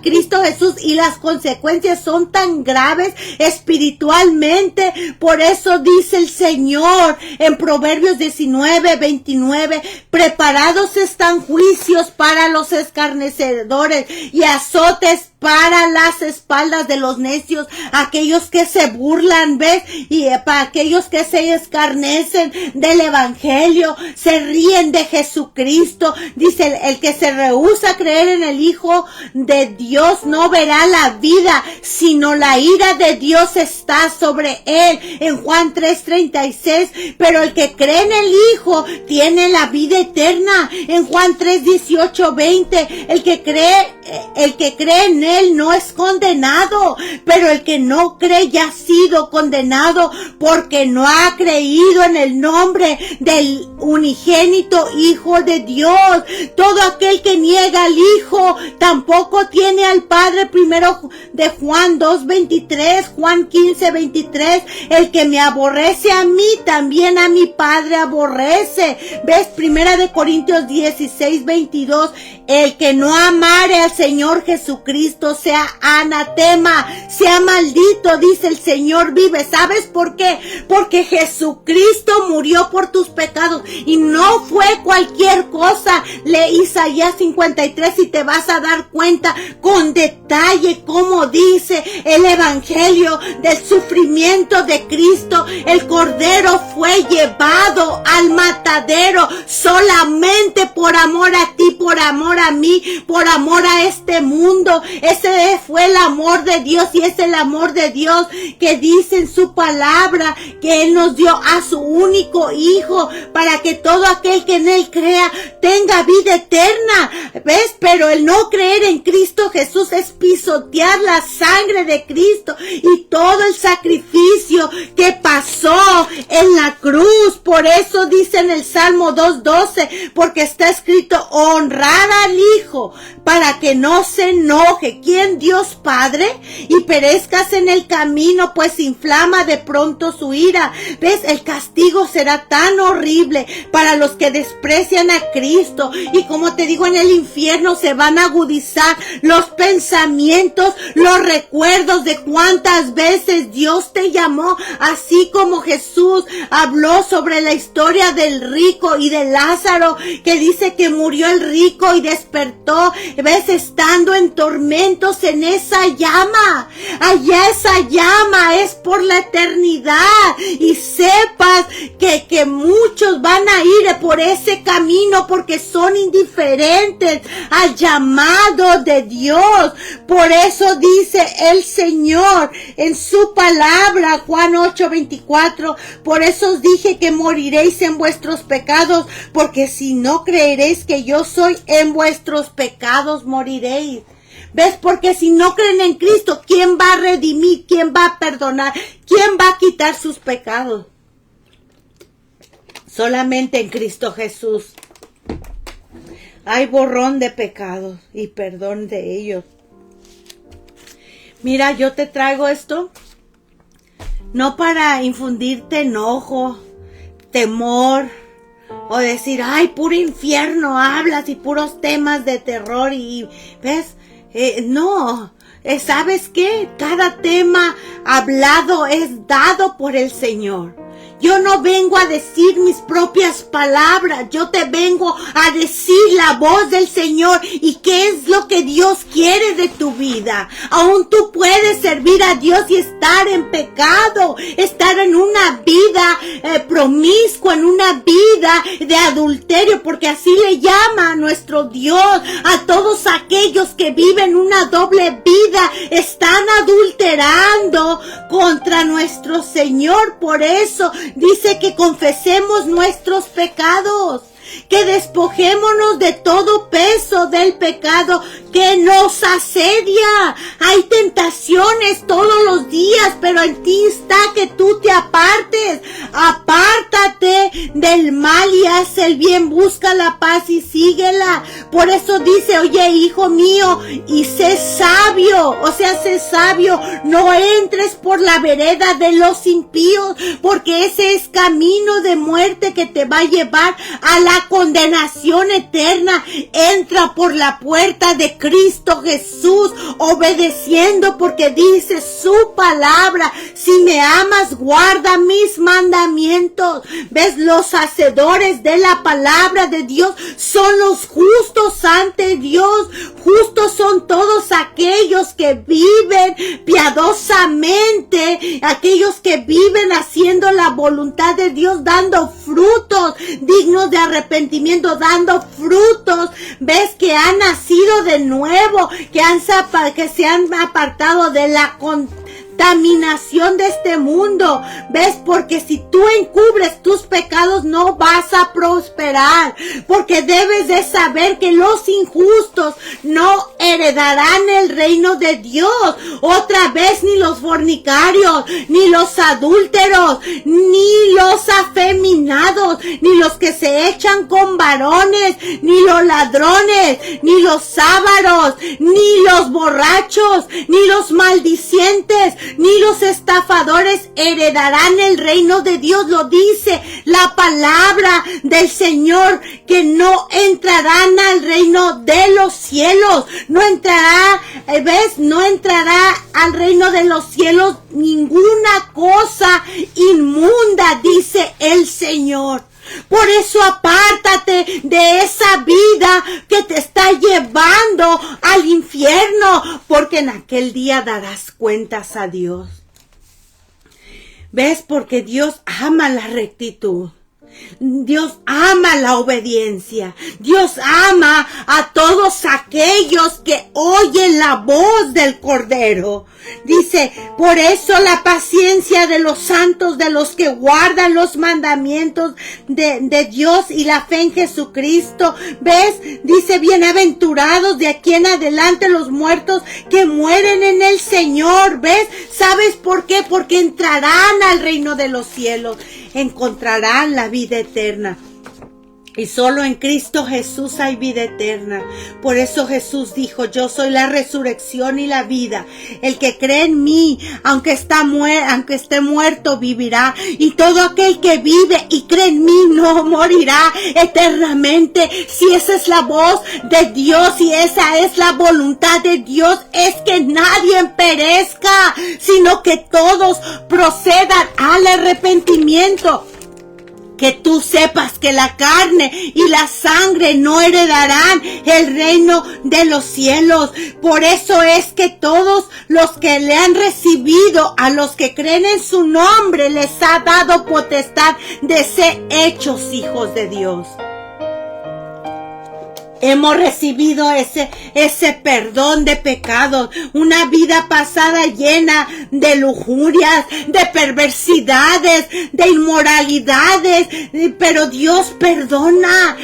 Cristo Jesús, y las consecuencias son tan graves espiritualmente. Por eso dice el Señor en Proverbios 19:29, preparados están juicios para los escarnecedores y azotes para las espaldas de los necios, aquellos que se burlan, ¿ves? Y para aquellos que se escarnecen del evangelio, se ríen de Jesucristo. Dice, el que se rehúsa a creer en el Hijo de Dios no verá la vida, sino la ira de Dios está sobre él. En Juan 3:36, pero el que cree en el Hijo tiene la vida eterna. En Juan 3:18-20, el que cree en él no es condenado, pero el que no cree ya ha sido condenado, porque no ha creído en el nombre del unigénito Hijo de Dios. Todo aquel que niega al Hijo tampoco tiene al Padre. Primero de Juan 2:23, Juan 15:23, el que me aborrece a mí, también a mi Padre aborrece. ¿Ves? Primera de Corintios 16:22, el que no amare al Señor Jesucristo sea anatema, sea maldito, dice el Señor vive. ¿Sabes por qué? Porque Jesucristo murió por tus pecados, y no fue cualquier cosa. Lee Isaías 53 y te vas a dar cuenta con detalle cómo dice el evangelio del sufrimiento de Cristo. El Cordero fue llevado al matadero solamente por amor a ti, por amor a mí, por amor a este mundo. Ese fue el amor de Dios, y es el amor de Dios que dice en su palabra que Él nos dio a su único Hijo para que todo aquel que en Él crea tenga vida eterna. ¿Ves? Pero el no creer en Cristo Jesús es pisotear la sangre de Cristo y todo el sacrificio que pasó en la cruz. Por eso dice en el Salmo 2:12, porque está escrito, honrar al Hijo para que no se enoje. ¿Quién? Dios Padre, y perezcas en el camino, pues inflama de pronto su ira. ¿Ves? El castigo será tan horrible para los que desprecian a Cristo, y como te digo, en el infierno se van a agudizar los pensamientos, los recuerdos de cuántas veces Dios te llamó, así como Jesús habló sobre la historia del rico y de Lázaro, que dice que murió el rico y despertó. ¿Ves? Estando en tormentos en esa llama. Allá esa llama es por la eternidad. Y sepas que muchos van a ir por ese camino porque son indiferentes al llamado de Dios. Por eso dice el Señor en su palabra, Juan 8:24, por eso os dije que moriréis en vuestros pecados, porque si no creeréis que yo soy, en vuestros pecados moriréis. ¿Ves? Porque si no creen en Cristo, ¿quién va a redimir? ¿Quién va a perdonar? ¿Quién va a quitar sus pecados? Solamente en Cristo Jesús hay borrón de pecados y perdón de ellos. Mira, yo te traigo esto no para infundirte enojo, temor, o decir, ay, puro infierno hablas y puros temas de terror y, ¿ves? No, ¿sabes qué? Cada tema hablado es dado por el Señor. Yo no vengo a decir mis propias palabras, yo te vengo a decir la voz del Señor y qué es lo que Dios quiere de tu vida. Aún tú puedes servir a Dios y estar en pecado, estar en una vida promiscua, en una vida de adulterio, porque así le llama a nuestro Dios a todos aquellos que viven una doble vida, están adulterando contra nuestro Señor. Por eso dice que confesemos nuestros pecados, que despojémonos de todo peso del pecado que nos asedia. Hay tentaciones todos los días, pero en ti está que tú te apartes. Apártate del mal y haz el bien, busca la paz y síguela. Por eso dice, oye, hijo mío, y sé sabio, o sea, sé sabio, no entres por la vereda de los impíos, porque ese es camino de muerte que te va a llevar a la condenación eterna. Entra por la puerta de Cristo Jesús, obedeciendo, porque dice su palabra, si me amas, guarda mis mandamientos. ¿Ves? Los hacedores de la palabra de Dios son los justos ante Dios. Justos son todos aquellos que viven piadosamente, aquellos que viven haciendo la voluntad de Dios, dando frutos dignos de arrepentimiento, dando frutos, ves, que han nacido de nuevo, que se han apartado de la contaminación de este mundo. ¿Ves? Porque si tú encubres tus pecados no vas a prosperar, porque debes de saber que los injustos no heredarán el reino de Dios. Otra vez, ni los fornicarios, ni los adúlteros, ni los afeminados, ni los que se echan con varones, ni los ladrones, ni los ávaros, ni los borrachos, ni los maldicientes, ni los estafadores heredarán el reino de Dios. Lo dice la palabra del Señor, que no entrarán al reino de los cielos. No entrará, ¿ves? No entrará al reino de los cielos ninguna cosa inmunda, dice el Señor. Por eso apártate de esa vida que te está llevando al infierno, porque en aquel día darás cuentas a Dios. ¿Ves? Porque Dios ama la rectitud. Dios ama la obediencia. Dios ama a todos aquellos que oyen la voz del Cordero. Dice, por eso la paciencia de los santos, de los que guardan los mandamientos de Dios y la fe en Jesucristo. ¿Ves? Dice, bienaventurados de aquí en adelante los muertos que mueren en el Señor. ¿Ves? ¿Sabes por qué? Porque entrarán al reino de los cielos. Encontrarán la vida eterna. Y solo en Cristo Jesús hay vida eterna. Por eso Jesús dijo, yo soy la resurrección y la vida. El que cree en mí, aunque esté muerto, vivirá. Y todo aquel que vive y cree en mí no morirá eternamente. Si esa es la voz de Dios y esa es la voluntad de Dios, es que nadie perezca, sino que todos procedan al arrepentimiento. Que tú sepas que la carne y la sangre no heredarán el reino de los cielos. Por eso es que todos los que le han recibido, a los que creen en su nombre, les ha dado potestad de ser hechos hijos de Dios. Hemos recibido ese perdón de pecados, una vida pasada llena de lujurias, de perversidades, de inmoralidades, pero Dios perdona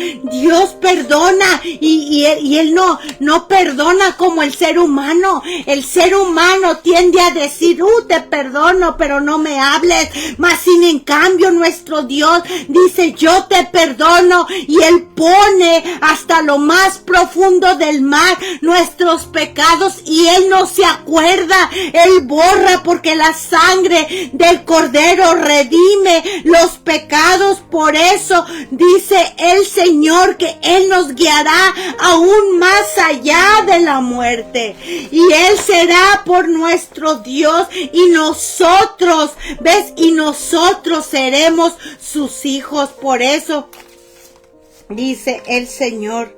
y Él no perdona como el ser humano. El ser humano tiende a decir, te perdono, pero no me hables. Mas sin en cambio nuestro Dios dice, yo te perdono, y Él pone hasta lo más profundo del mar nuestros pecados y Él no se acuerda. Él borra, porque la sangre del Cordero redime los pecados. Por eso dice el Señor que Él nos guiará aún más allá de la muerte, y Él será por nuestro Dios, y nosotros, ¿ves? Y nosotros seremos sus hijos. Por eso dice el Señor,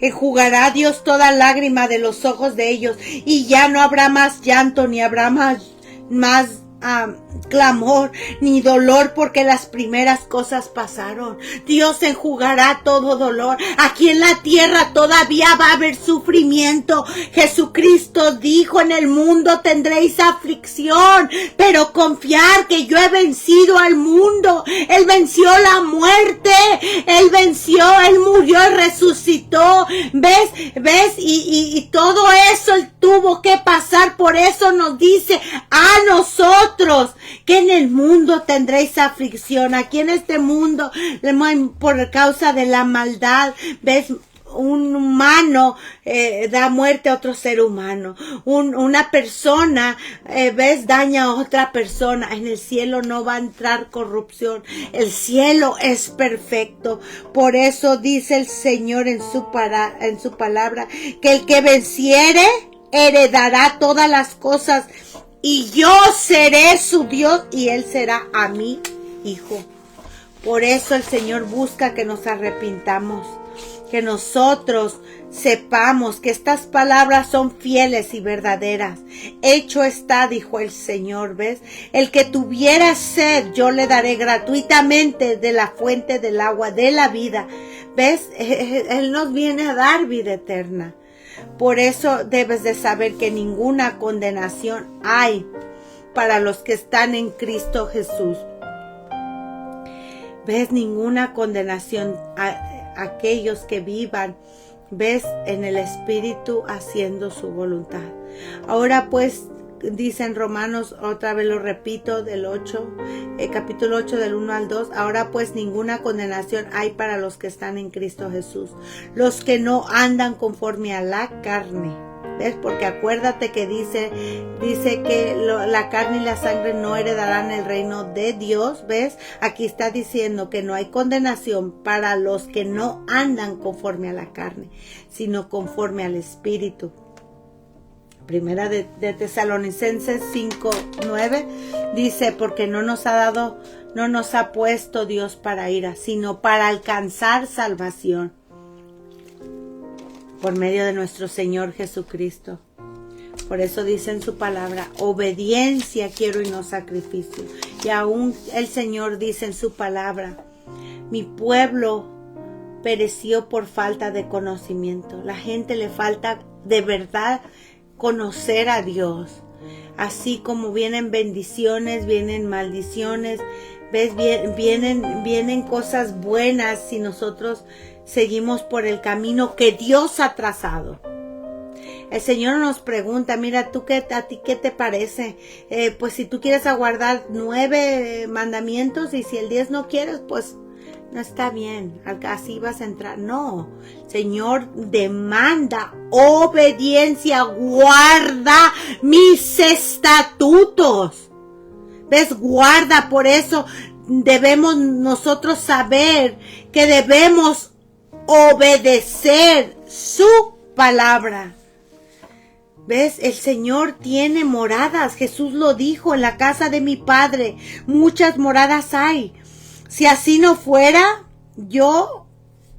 enjugará Dios toda lágrima de los ojos de ellos, y ya no habrá más llanto, ni habrá más clamor ni dolor, porque las primeras cosas pasaron. Dios enjugará todo dolor. Aquí en la tierra todavía va a haber sufrimiento. Jesucristo dijo, en el mundo tendréis aflicción, pero confiar que yo he vencido al mundo. Él venció la muerte, Él murió y resucitó. ¿Ves? Y todo eso Él tuvo que pasar. Por eso nos dice a nosotros que en el mundo tendréis aflicción. Aquí en este mundo, por causa de la maldad, ¿ves? Un humano da muerte a otro ser humano. Una persona, ¿ves? Daña a otra persona. En el cielo no va a entrar corrupción. El cielo es perfecto. Por eso dice el Señor en su palabra, que el que venciere heredará todas las cosas, y yo seré su Dios, y Él será a mi hijo. Por eso el Señor busca que nos arrepintamos, que nosotros sepamos que estas palabras son fieles y verdaderas. Hecho está, dijo el Señor, ¿ves? El que tuviera sed, yo le daré gratuitamente de la fuente del agua de la vida. ¿Ves? Él nos viene a dar vida eterna. Por eso debes de saber que ninguna condenación hay para los que están en Cristo Jesús. ¿Ves? Ninguna condenación a aquellos que vivan, ¿ves? En el Espíritu, haciendo su voluntad. Ahora pues, dice en Romanos, otra vez lo repito, capítulo 8 del 1 al 2, ahora pues ninguna condenación hay para los que están en Cristo Jesús, los que no andan conforme a la carne. ¿Ves? Porque acuérdate que dice que la carne y la sangre no heredarán el reino de Dios. ¿Ves? Aquí está diciendo que no hay condenación para los que no andan conforme a la carne, sino conforme al Espíritu. Primera de Tesalonicenses 5:9 dice, porque no nos ha puesto Dios para ira, sino para alcanzar salvación por medio de nuestro Señor Jesucristo. Por eso dice en su palabra, obediencia quiero y no sacrificio. Y aún el Señor dice en su palabra, mi pueblo pereció por falta de conocimiento. La gente le falta de verdad conocer a Dios. Así como vienen bendiciones, vienen maldiciones, ¿ves? Vienen cosas buenas si nosotros seguimos por el camino que Dios ha trazado. El Señor nos pregunta, mira, ¿a ti qué te parece? Pues si tú quieres aguardar 9 mandamientos, y si el 10 no quieres, pues no está bien, así vas a entrar. No, Señor demanda obediencia, guarda mis estatutos. ¿Ves? Guarda, por eso debemos nosotros saber que debemos obedecer su palabra. ¿Ves? El Señor tiene moradas. Jesús lo dijo, en la casa de mi Padre muchas moradas hay. Si así no fuera, yo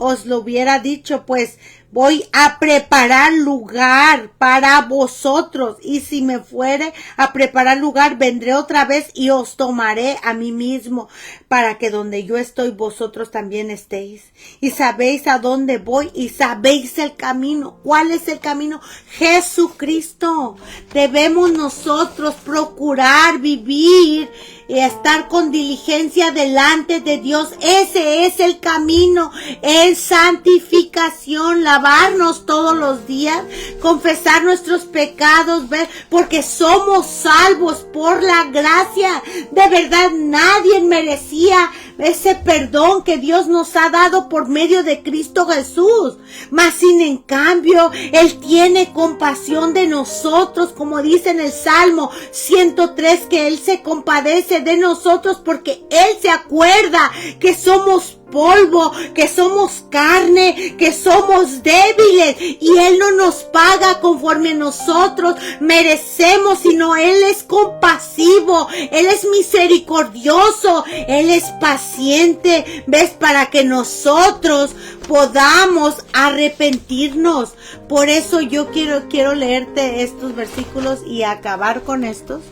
os lo hubiera dicho, pues voy a preparar lugar para vosotros, y si me fuere a preparar lugar, vendré otra vez y os tomaré a mí mismo, para que donde yo estoy, vosotros también estéis. Y sabéis a dónde voy, y sabéis el camino. ¿Cuál es el camino? Jesucristo. Debemos nosotros procurar vivir y estar con diligencia delante de Dios. Ese es el camino, en santificación, lavarnos todos los días, confesar nuestros pecados, ver, porque somos salvos por la gracia. De verdad, nadie merecía ese perdón que Dios nos ha dado por medio de Cristo Jesús. Mas sin en cambio, Él tiene compasión de nosotros, como dice en el Salmo 103, que Él se compadece de nosotros porque Él se acuerda que somos polvo, que somos carne, que somos débiles, y Él no nos paga conforme nosotros merecemos, sino Él es compasivo, Él es misericordioso, Él es paciente, ¿ves? Para que nosotros podamos arrepentirnos. Por eso yo quiero leerte estos versículos y acabar con estos.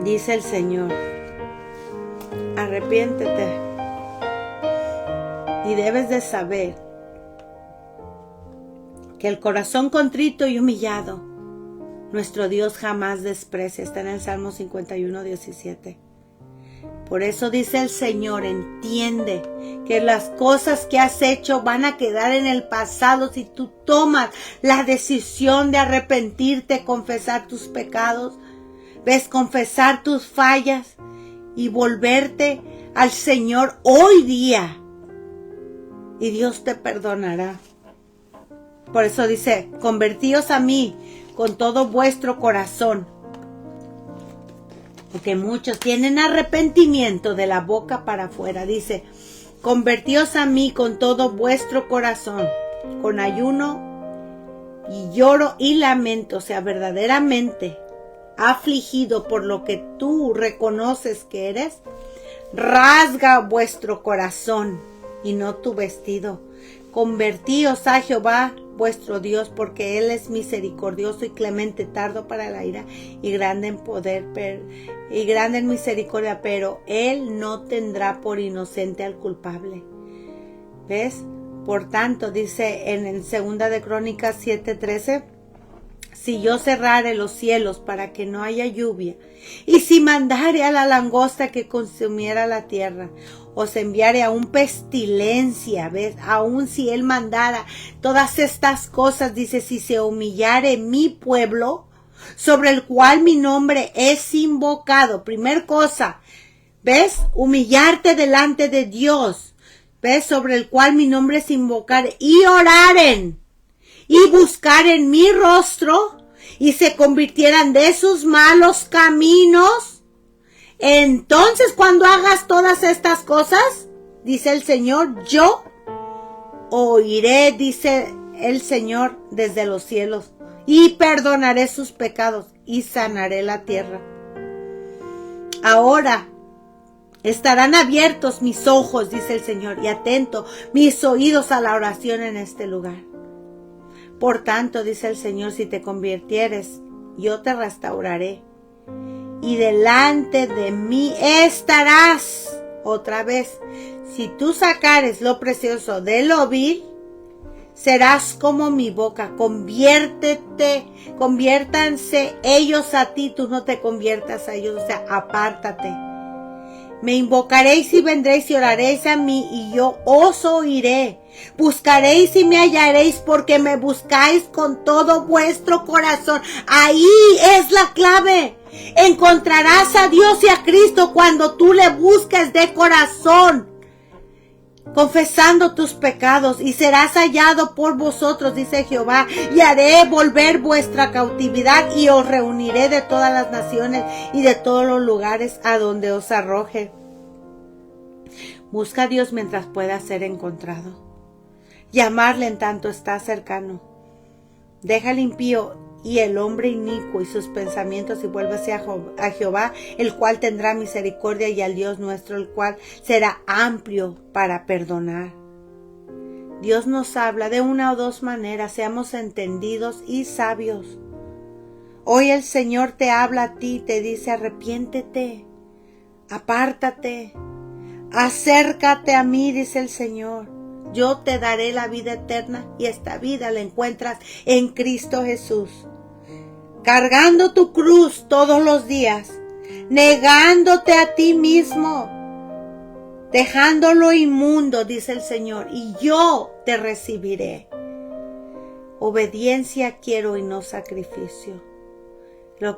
Dice el Señor, arrepiéntete, y debes de saber que el corazón contrito y humillado, nuestro Dios jamás desprecia. Está en el Salmo 51, 17. Por eso dice el Señor, entiende que las cosas que has hecho van a quedar en el pasado si tú tomas la decisión de arrepentirte, confesar tus pecados. ¿Ves? Confesar tus fallas y volverte al Señor hoy día. Y Dios te perdonará. Por eso dice, convertíos a mí con todo vuestro corazón. Porque muchos tienen arrepentimiento de la boca para afuera. Dice, convertíos a mí con todo vuestro corazón, con ayuno y lloro y lamento. O sea, verdaderamente afligido por lo que tú reconoces que eres, rasga vuestro corazón y no tu vestido. Convertíos a Jehová vuestro Dios, porque Él es misericordioso y clemente, tardo para la ira y grande en poder y grande en misericordia, pero Él no tendrá por inocente al culpable. ¿Ves? Por tanto, dice en segunda de Crónicas 7:13, si yo cerrare los cielos para que no haya lluvia, y si mandare a la langosta que consumiera la tierra, os enviare aún pestilencia, ¿ves? Aún si Él mandara todas estas cosas, dice, si se humillare mi pueblo, sobre el cual mi nombre es invocado. Primer cosa, ¿ves? Humillarte delante de Dios, ¿ves? Sobre el cual mi nombre es invocar, y oraren, y buscar en mi rostro, y se convirtieran de sus malos caminos. Entonces, cuando hagas todas estas cosas, dice el Señor, yo oiré, dice el Señor, desde los cielos, y perdonaré sus pecados, y sanaré la tierra. Ahora estarán abiertos mis ojos, dice el Señor, y atento mis oídos a la oración en este lugar. Por tanto, dice el Señor, si te convirtieres, yo te restauraré, y delante de mí estarás. Otra vez, si tú sacares lo precioso de lo vil, serás como mi boca. Conviértanse ellos a ti, tú no te conviertas a ellos, o sea, apártate. Me invocaréis y vendréis y oraréis a mí, y yo os oiré. Buscaréis y me hallaréis, porque me buscáis con todo vuestro corazón. Ahí es la clave. Encontrarás a Dios y a Cristo cuando tú le busques de corazón, confesando tus pecados, y serás hallado por vosotros, dice Jehová, y haré volver vuestra cautividad, y os reuniré de todas las naciones y de todos los lugares a donde os arroje. Busca a Dios mientras pueda ser encontrado. Llamarle en tanto está cercano. Deja el impío y el hombre inicuo y sus pensamientos, y vuélvase a Jehová, el cual tendrá misericordia, y al Dios nuestro, el cual será amplio para perdonar. Dios nos habla de una o dos maneras, seamos entendidos y sabios. Hoy el Señor te habla a ti, te dice: arrepiéntete, apártate, acércate a mí, dice el Señor. Yo te daré la vida eterna, y esta vida la encuentras en Cristo Jesús. Cargando tu cruz todos los días, negándote a ti mismo, dejándolo inmundo, dice el Señor, y yo te recibiré. Obediencia quiero y no sacrificio. Lo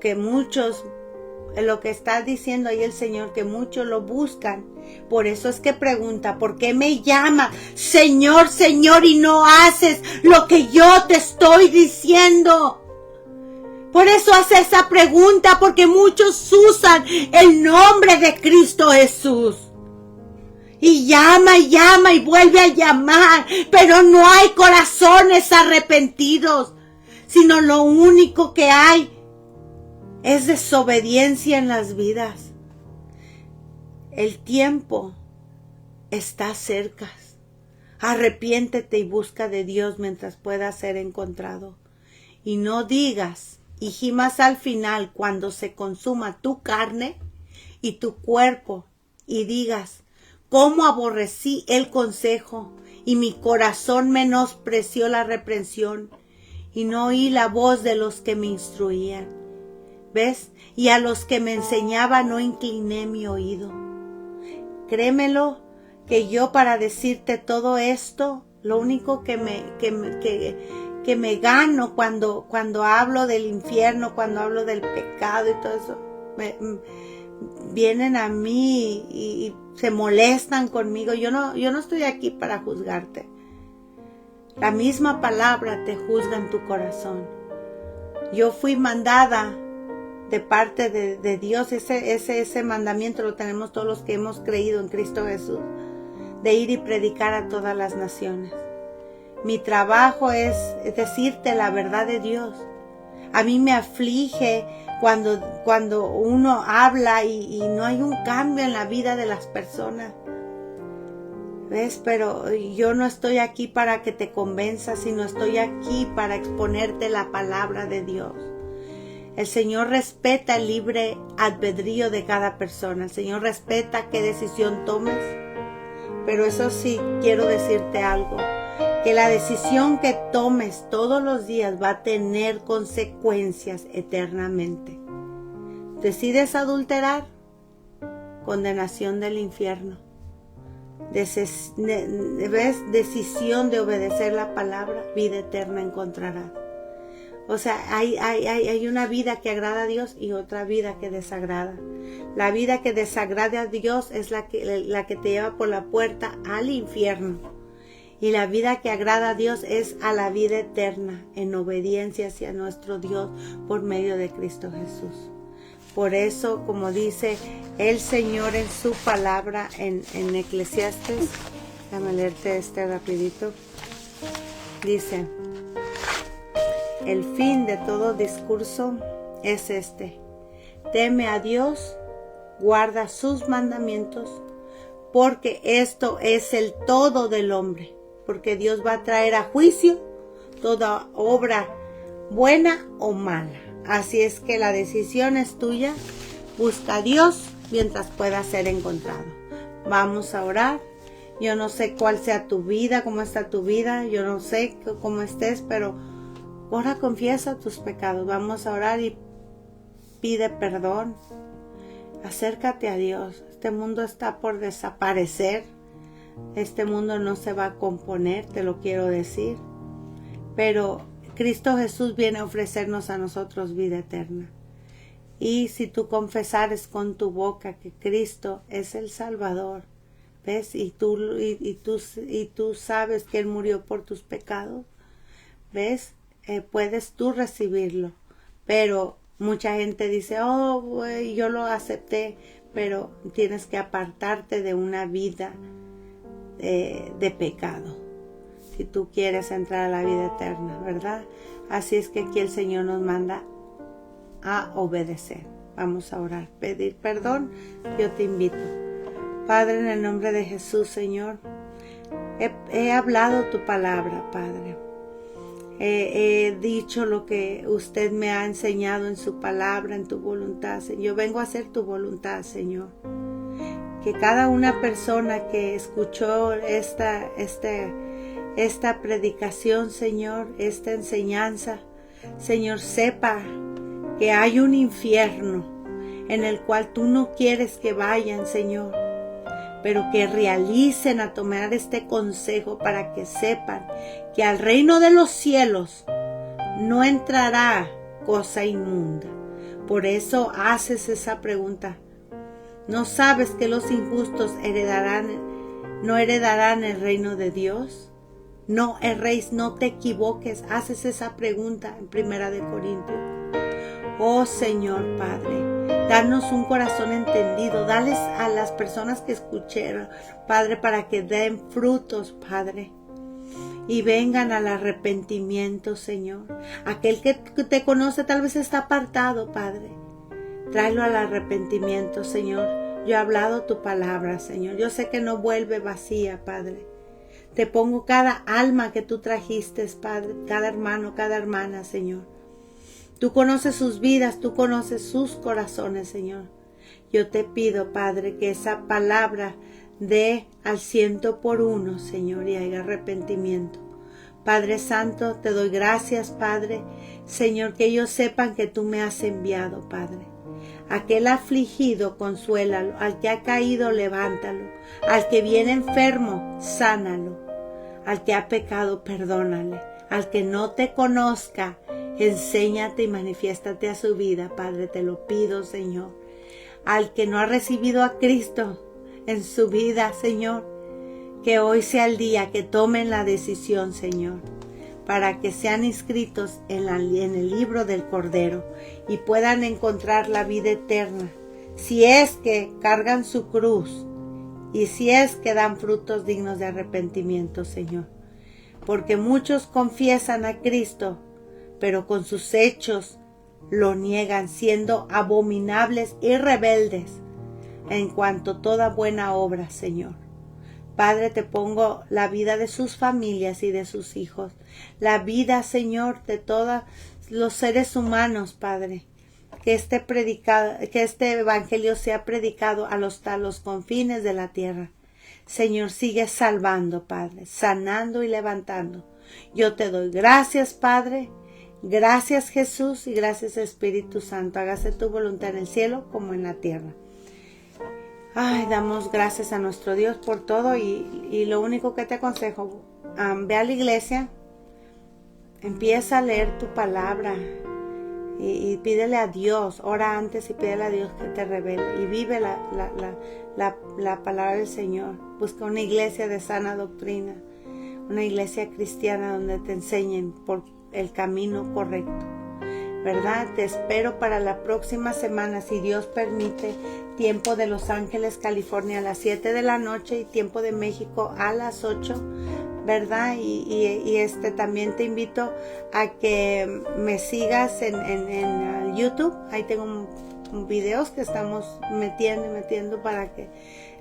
que está diciendo ahí el Señor, que muchos lo buscan. Por eso es que pregunta: ¿por qué me llama Señor, Señor, y no haces lo que yo te estoy diciendo? Por eso hace esa pregunta, porque muchos usan el nombre de Cristo Jesús. Y llama y vuelve a llamar, pero no hay corazones arrepentidos, sino lo único que hay es desobediencia en las vidas. El tiempo está cerca. Arrepiéntete y busca de Dios mientras pueda ser encontrado. Y no digas, y gimas al final, cuando se consuma tu carne y tu cuerpo, y digas: cómo aborrecí el consejo, y mi corazón menospreció la reprensión, y no oí la voz de los que me instruían. ¿Ves? Y a los que me enseñaban no incliné mi oído. Créemelo, que yo, para decirte todo esto, lo único que me gano cuando hablo del infierno, cuando hablo del pecado y todo eso, vienen a mí y se molestan conmigo. Yo no estoy aquí para juzgarte. La misma palabra te juzga en tu corazón. Yo fui mandada de parte de Dios, ese mandamiento lo tenemos todos los que hemos creído en Cristo Jesús, de ir y predicar a todas las naciones. Mi trabajo es decirte la verdad de Dios. A mí me aflige cuando uno habla y no hay un cambio en la vida de las personas. ¿Ves? Pero yo no estoy aquí para que te convenzas, sino estoy aquí para exponerte la palabra de Dios. El Señor respeta el libre albedrío de cada persona. El Señor respeta qué decisión tomes. Pero eso sí, quiero decirte algo: que la decisión que tomes todos los días va a tener consecuencias eternamente. ¿Decides adulterar? Condenación del infierno. ¿Ves? Decisión de obedecer la palabra, vida eterna encontrarás. O sea, hay una vida que agrada a Dios y otra vida que desagrada. La vida que desagrada a Dios es la que te lleva por la puerta al infierno. Y la vida que agrada a Dios es a la vida eterna, en obediencia hacia nuestro Dios por medio de Cristo Jesús. Por eso, como dice el Señor en su palabra en Eclesiastes, déjame leerte rapidito. Dice: el fin de todo discurso es este: teme a Dios, guarda sus mandamientos, porque esto es el todo del hombre. Porque Dios va a traer a juicio toda obra buena o mala. Así es que la decisión es tuya. Busca a Dios mientras pueda ser encontrado. Vamos a orar. Yo no sé cuál sea tu vida, cómo está tu vida. Yo no sé cómo estés, pero ahora confiesa tus pecados. Vamos a orar y pide perdón. Acércate a Dios. Este mundo está por desaparecer. Este mundo no se va a componer, te lo quiero decir. Pero Cristo Jesús viene a ofrecernos a nosotros vida eterna. Y si tú confesares con tu boca que Cristo es el Salvador, ¿ves? Y tú sabes que Él murió por tus pecados, ¿ves? Puedes tú recibirlo. Pero mucha gente dice: oh, yo lo acepté, pero tienes que apartarte de una vida de pecado. si tú quieres entrar a la vida eterna, ¿verdad? Así es que aquí el Señor nos manda a obedecer. Vamos a orar, pedir perdón. Yo te invito. Padre, en el nombre de Jesús, Señor, he hablado tu palabra, Padre. He dicho lo que usted me ha enseñado en su palabra, en tu voluntad, Señor. Yo vengo a hacer tu voluntad, Señor. Que cada una persona que escuchó esta predicación, Señor, esta enseñanza, Señor, sepa que hay un infierno en el cual tú no quieres que vayan, Señor, pero que realicen a tomar este consejo para que sepan que al reino de los cielos no entrará cosa inmunda. Por eso haces esa pregunta. ¿No sabes que los injustos no heredarán el reino de Dios? No erréis, no te equivoques. Haces esa pregunta en 1 Corintios. Oh Señor Padre, danos un corazón entendido. Dales a las personas que escucharon, Padre, para que den frutos, Padre, y vengan al arrepentimiento, Señor. Aquel que te conoce tal vez está apartado, Padre. Tráelo al arrepentimiento, Señor. Yo he hablado tu palabra, Señor. Yo sé que no vuelve vacía, Padre. Te pongo cada alma que tú trajiste, Padre, cada hermano, cada hermana, Señor. Tú conoces sus vidas, tú conoces sus corazones, Señor. Yo te pido, Padre, que esa palabra dé al 100%, Señor, y haya arrepentimiento. Padre Santo, te doy gracias, Padre. Señor, que ellos sepan que tú me has enviado, Padre. Aquel afligido, consuélalo. Al que ha caído, levántalo. Al que viene enfermo, sánalo. Al que ha pecado, perdónale. Al que no te conozca, enséñate y manifiéstate a su vida, Padre, te lo pido, Señor. Al que no ha recibido a Cristo en su vida, Señor, que hoy sea el día que tomen la decisión, Señor, para que sean inscritos en el libro del Cordero y puedan encontrar la vida eterna, si es que cargan su cruz y si es que dan frutos dignos de arrepentimiento, Señor. Porque muchos confiesan a Cristo, pero con sus hechos lo niegan, siendo abominables y rebeldes en cuanto a toda buena obra, Señor. Padre, te pongo la vida de sus familias y de sus hijos, la vida, Señor, de todos los seres humanos, Padre. Que este evangelio sea predicado a los confines de la tierra. Señor, sigue salvando, Padre, sanando y levantando. Yo te doy gracias, Padre. Gracias, Jesús, y gracias, Espíritu Santo. Hágase tu voluntad en el cielo como en la tierra. Ay, damos gracias a nuestro Dios por todo y lo único que te aconsejo, ve a la iglesia, empieza a leer tu palabra y pídele a Dios, ora antes y pídele a Dios que te revele y vive la palabra del Señor. Busca una iglesia de sana doctrina, una iglesia cristiana donde te enseñen por el camino correcto, ¿verdad? Te espero para la próxima semana, si Dios permite, tiempo de Los Ángeles, California a las 7 de la noche y tiempo de México a las 8, ¿verdad? Y también te invito a que me sigas en YouTube. Ahí tengo videos que estamos metiendo para que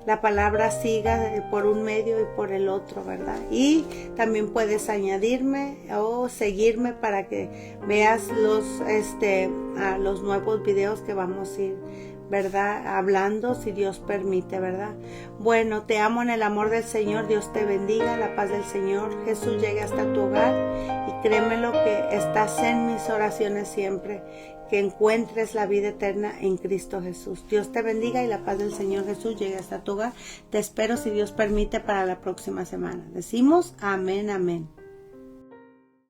la palabra siga por un medio y por el otro, ¿verdad? Y también puedes añadirme o seguirme para que veas los nuevos videos que vamos a ir, ¿verdad? Hablando, si Dios permite, ¿verdad? Bueno, te amo en el amor del Señor. Dios te bendiga, la paz del Señor Jesús llegue hasta tu hogar y créemelo que estás en mis oraciones siempre, que encuentres la vida eterna en Cristo Jesús. Dios te bendiga y la paz del Señor Jesús llegue hasta tu hogar. Te espero, si Dios permite, para la próxima semana. Decimos amén, amén.